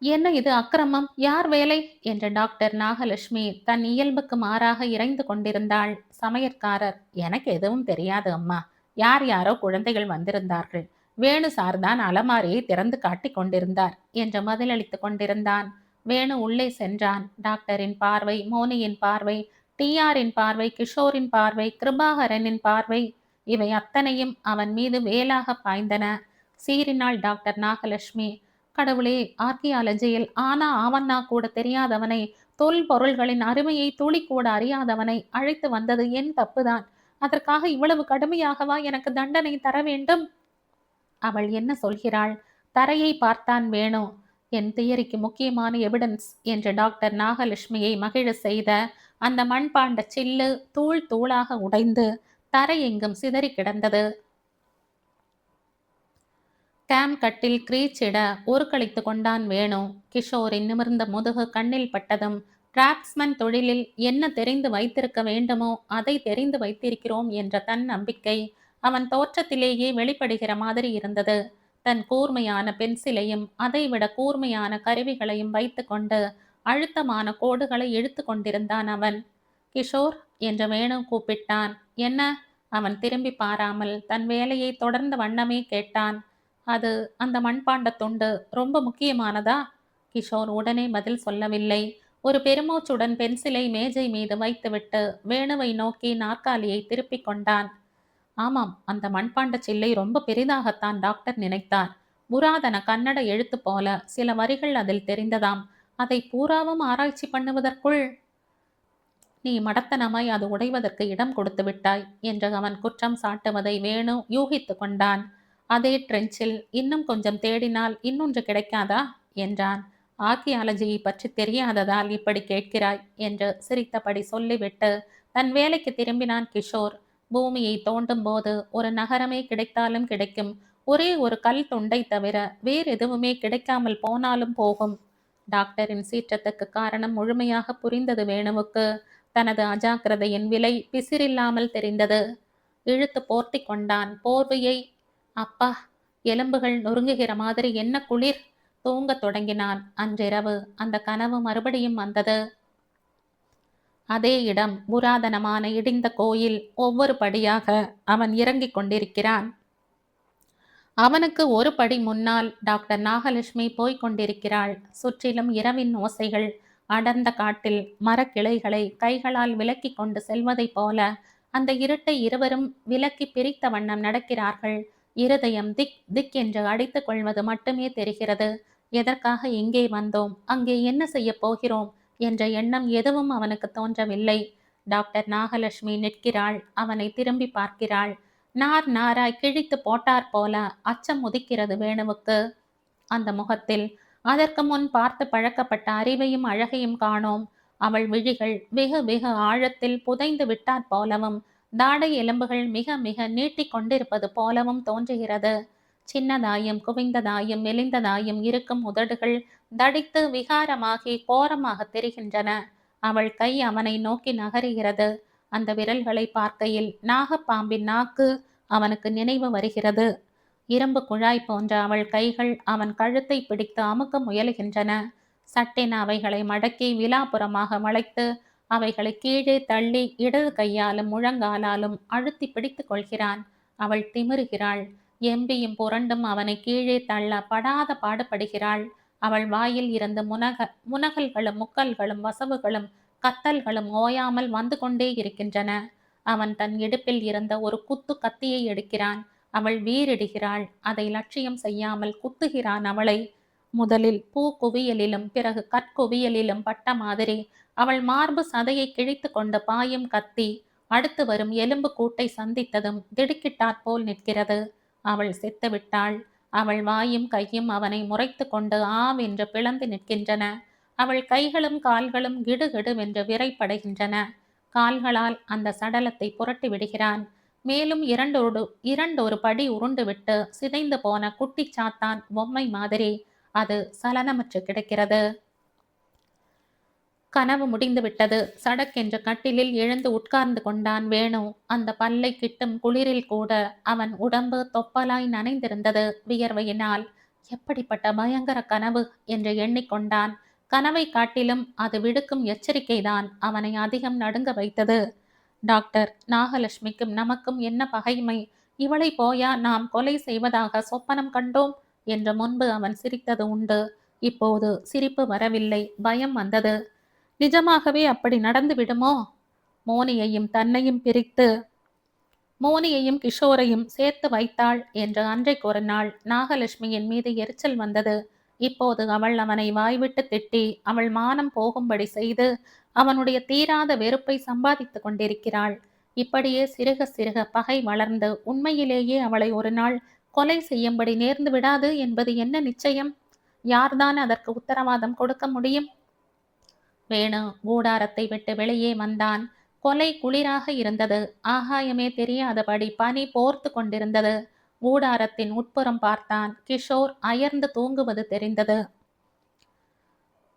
என்ன இது அக்கிரமம்? யார் வேலை என்று டாக்டர் நாகலட்சுமி தன் இயல்புக்கு மாறாக இறைந்து கொண்டிருந்தாள். சமையற்காரர், எனக்கு எதுவும் தெரியாது அம்மா. யார் யாரோ குழந்தைகள் வந்திருந்தார்கள். வேணு சார்தான் அலமாரியை திறந்து காட்டி கொண்டிருந்தார் என்று பதிலளித்து கொண்டிருந்தான். வேணு உள்ளே சென்றான். டாக்டரின் பார்வை, மோனியின் பார்வை, டிஆரின் பார்வை, கிஷோரின் பார்வை, கிருபாகரனின் பார்வை இவை அத்தனையும் அவன் மீது வேலாக பாய்ந்தன. சீறினாள் டாக்டர் நாகலட்சுமி. கடவுளே, ஆர்கியாலஜியில் ஆனா ஆவன்னா கூட தெரியாதவனை, தொல் பொருள்களின் அருமையை துளி கூட அறியாதவனை அழைத்து வந்தது என் தப்புதான். அதற்காக இவ்வளவு கடுமையாகவா எனக்கு தண்டனை தர வேண்டும்? அவள் என்ன சொல்கிறாள்? தரையை பார்த்தான் வேணு. என் தியரிக்கு முக்கியமான எவிடன்ஸ் என்று டாக்டர் நாகலட்சுமியை மகிழ செய்த அந்த மண்பாண்ட சில்லு தூள் தூளாக உடைந்து தரை எங்கும் சிதறி கிடந்தது. கேம் கட்டில் கிரீச்சிட ஊர்களித்து கொண்டான் வேணு. கிஷோரின் நிமிர்ந்த முதுகு கண்ணில் பட்டதும், டிராப்ஸ்மேன் தொழிலில் என்ன தெரிந்து வைத்திருக்க வேண்டுமோ அதை தெரிந்து வைத்திருக்கிறோம் என்ற தன் நம்பிக்கை அவன் தோற்றத்திலேயே வெளிப்படுகிற மாதிரி இருந்தது. தன் கூர்மையான பென்சிலையும் அதைவிட கூர்மையான கருவிகளையும் வைத்து கொண்டு அழுத்தமான கோடுகளை இழுத்து கொண்டிருந்தான் அவன். கிஷோர் என்று வேணு கூப்பிட்டான். என்ன? அவன் திரும்பி பாராமல் தன் வேலையை தொடர்ந்த வண்ணமே கேட்டான். அது அந்த மண்பாண்ட துண்டு ரொம்ப முக்கியமானதா? கிஷோர் உடனே பதில் சொல்லவில்லை. ஒரு பெருமூச்சுடன் பென்சிலை மேஜை மீது வைத்துவிட்டு வேணுவை நோக்கி நாற்காலியை திருப்பிக் கொண்டான். ஆமாம், அந்த மண்பாண்ட சில்லை ரொம்ப பெரிதாகத்தான் டாக்டர் நினைத்தார். புராதன கன்னட எழுத்து போல சில வரிகள் அதில் தெரிந்ததாம். அதை பூராவும் ஆராய்ச்சி பண்ணுவதற்குள் நீ மடத்தனமாய் அது உடைவதற்கு இடம் கொடுத்து விட்டாய் என்று அவன் குற்றம் சாட்டுவதை வேணு யூகித்து கொண்டான். அதே ட்ரெஞ்சில் இன்னும் கொஞ்சம் தேடினால் இன்னொன்று கிடைக்காதா என்றான். ஆர்கியாலஜியை பற்றி தெரியாததால் இப்படி கேட்கிறாய் என்று சிரித்தபடி சொல்லிவிட்டு தன் வேலைக்கு திரும்பினான் கிஷோர். பூமியை தோண்டும் போது ஒரு நகரமே கிடைத்தாலும் கிடைக்கும். ஒரே ஒரு கல் துண்டை தவிர வேறு எதுவுமே கிடைக்காமல் போனாலும் போகும். டாக்டரின் சீற்றத்துக்கு காரணம் முழுமையாக புரிந்தது வேணுவுக்கு. தனது அஜாக்கிரதையின் விலை பிசிறில்லாமல் தெரிந்தது. இழுத்து போர்த்தி கொண்டான் போர்வையை. அப்பா, எலும்புகள் நொறுங்குகிற மாதிரி என்ன குளிர்! தூங்கத் தொடங்கினான். அன்றிரவு அந்த கனவு மறுபடியும் வந்தது. அதே இடம், புராதனமான இடிந்த கோயில். ஒவ்வொரு படியாக அவன் இறங்கிக் கொண்டிருக்கிறான். அவனுக்கு ஒரு படி முன்னால் டாக்டர் நாகலட்சுமி போய்க் கொண்டிருக்கிறாள். சுற்றிலும் இரவின் ஓசைகள். அடர்ந்த காட்டில் மரக்கிளைகளை கைகளால் விலக்கி கொண்டு செல்வதைப் போல அந்த இருட்டை இருவரும் விலக்கி பிரித்த வண்ணம் நடக்கிறார்கள். இருதயம் திக் திக் என்று அடித்துக் கொள்வது மட்டுமே தெரிகிறது. எதற்காக இங்கே வந்தோம், அங்கே என்ன செய்ய போகிறோம் என்ற எண்ணம் எதுவும் அவனுக்கு தோன்றவில்லை. டாக்டர் நாகலட்சுமி நிற்கிறாள். அவனை திரும்பி பார்க்கிறாள். நார் நாராய் கிழித்து போட்டார் போல அச்சம் உதிக்கிறது வேணுவுக்கு அந்த முகத்தில். அதற்கு முன் பார்த்து பழக்கப்பட்ட அறிவையும் அழகையும் காணோம். அவள் விழிகள் வெகு வெகு ஆழத்தில் புதைந்து விட்டாற் போலவும் தாடை எலும்புகள் மிக மிக நீட்டிக் கொண்டிருப்பது போலவும் தோன்றுகிறது. சின்னதாயும் குவிந்ததாயும் மெலிந்ததாயும் இருக்கும் உதடுகள் தடித்து விகாரமாகி கோரமாக தெரிகின்றன. அவள் கை அவனை நோக்கி நகருகிறது. அந்த விரல்களை பார்க்கையில் நாகப்பாம்பின் நாக்கு அவனுக்கு நினைவு வருகிறது. இரும்பு குழாய் போன்ற அவள் கைகள் அவன் கழுத்தை பிடித்து அமுக்க முயலுகின்றன. சட்டென அவைகளை மடக்கி விலாப்புறமாக வளைத்து அவைகளை கீழே தள்ளி இடது கையாலும் முழங்காலாலும் அழுத்தி பிடித்து கொள்கிறான். அவள் திமிருகிறாள். எம்பியும் புரண்டும் அவனை கீழே தள்ள படாத பாடுபடுகிறாள். அவள் வாயில் இருந்து முனகல்களும் முக்கல்களும் வசவுகளும் கத்தல்களும் ஓயாமல் வந்து கொண்டே இருக்கின்றன. அவன் தன் இடுப்பில் இருந்த ஒரு குத்து கத்தியை எடுக்கிறான். அவள் வீறிடுகிறாள். அதை லட்சியம் செய்யாமல் குத்துகிறான் அவளை. முதலில் பூ குவியலிலும் பிறகு கற்குவியலிலும் பட்ட மாதிரி அவள் மார்பு சதையை கிழித்து கொண்டு பாயும் கத்தி அடுத்து வரும் எலும்பு கூட்டை சந்தித்ததும் திடுக்கிட்டாற் போல் நிற்கிறது. அவள் செத்துவிட்டாள். அவள் வாயும் கையும் அவனை முறைத்து கொண்டு ஆவென்று பிளந்து நிற்கின்றன. அவள் கைகளும் கால்களும் கிடுகிடுவென்று விரைப்படைகின்றன. கால்களால் அந்த சடலத்தை புரட்டி விடுகிறான். மேலும் இரண்டொரு படி உருண்டுவிட்டு சிதைந்து போன குட்டி சாத்தான் பொம்மை மாதிரி அது சலனமற்று கிடக்கிறது. கனவு முடிந்து விட்டது. சடக்கென்று கட்டிலில் எழுந்து உட்கார்ந்து கொண்டான் வேணு. அந்த பல்லை கிட்டும் குளிரில் கூட அவன் உடம்பு தொப்பலாய் நனைந்திருந்தது வியர்வையினால். எப்படிப்பட்ட பயங்கர கனவு என்று எண்ணிக்கொண்டான். கனவை காட்டிலும் அது விடுக்கும் எச்சரிக்கைதான் அவனை அதிகம் நடுங்க வைத்தது. டாக்டர் நாகலட்சுமிக்கும் நமக்கும் என்ன பகைமை? இவளை போயா நாம் கொலை செய்வதாக சொப்பனம் கண்டோம் என்று முன்பு அவன் சிரித்தது உண்டு. இப்போது சிரிப்பு வரவில்லை, பயம் வந்தது. நிஜமாகவே அப்படி நடந்து விடுமோ? மோனியையும் தன்னையும் பிரித்து மோனியையும் கிஷோரையும் சேர்த்து வைத்தாள் என்று அன்றைக்கு ஒரு நாள் நாகலட்சுமியின் மீது எரிச்சல் வந்தது. இப்போது அவள் அவனை வாய்விட்டு திட்டி அவள் மானம் போகும்படி செய்து அவனுடைய தீராத வெறுப்பை சம்பாதித்து கொண்டிருக்கிறாள். இப்படியே சிறுக சிறுக பகை வளர்ந்து உண்மையிலேயே அவளை ஒரு நாள் கொலை செய்யும்படி நேர்ந்து விடாது என்பது என்ன நிச்சயம்? யார்தான் அதற்கு உத்தரவாதம் கொடுக்க முடியும்? வேணு கூடாரத்தை விட்டு வெளியே வந்தான். கொலை குளிராக இருந்தது. ஆகாயமே தெரியாதபடி பனி போர்த்து கொண்டிருந்தது. கூடாரத்தின் உட்புறம் பார்த்தான். கிஷோர் அயர்ந்து தூங்குவது தெரிந்தது.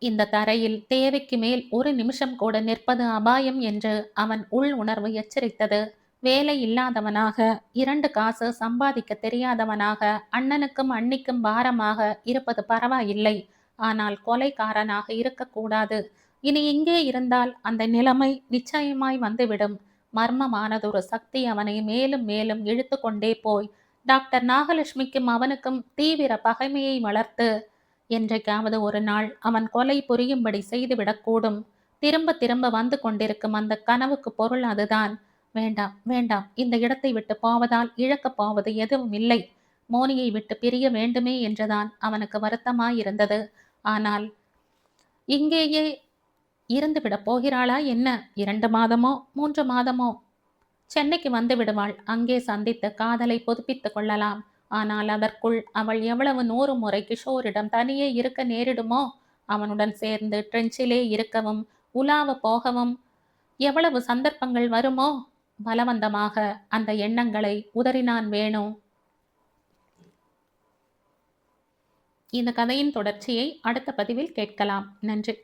இந்த தரையில் தேவைக்கு மேல் ஒரு நிமிஷம் கூட நிற்பது அபாயம் என்று அவன் உள் உணர்வு எச்சரித்தது. வேலை இல்லாதவனாக, 2 காசு சம்பாதிக்க தெரியாதவனாக, அண்ணனுக்கும் அண்ணிக்கும் பாரமாக இருப்பது பரவாயில்லை. ஆனால் கொலைகாரனாக இருக்கக்கூடாது. இனி இங்கே இருந்தால் அந்த நிலைமை நிச்சயமாய் வந்துவிடும். மர்மமானதொரு சக்தி அவனை மேலும் மேலும் இழுத்து கொண்டே போய் டாக்டர் நாகலட்சுமிக்கும் அவனுக்கும் தீவிர பகைமையை வளர்த்து என்றைக்காவது ஒரு நாள் அவன் கொலை புரியும்படி செய்துவிடக்கூடும். திரும்ப திரும்ப வந்து கொண்டிருக்கும் அந்த கனவுக்கு பொருள் அதுதான். வேண்டாம் வேண்டாம், இந்த இடத்தை விட்டு போவதால் இழக்கப் போவது எதுவும் இல்லை. மோனியை விட்டு பிரிய வேண்டுமே என்றுதான் அவனுக்கு வருத்தமாயிருந்தது. ஆனால் இங்கேயே இருந்துவிடப் போகிறாளா என்ன? 2 மாதமோ 3 மாதமோ சென்னைக்கு வந்து விடுவாள். அங்கே சந்தித்து காதலை புதுப்பித்துக் கொள்ளலாம். ஆனால் அதற்குள் அவள் எவ்வளவு 100 முறை கிஷோரிடம் தனியே இருக்க நேரிடுமோ? அவனுடன் சேர்ந்து ட்ரெஞ்சிலே இருக்கவும் உலாவ போகவும் எவ்வளவு சந்தர்ப்பங்கள் வருமோ? பலவந்தமாக அந்த எண்ணங்களை உதறினான் வேணு. இந்த கதையின் தொடர்ச்சியை அடுத்த பதிவில் கேட்கலாம். நன்றி.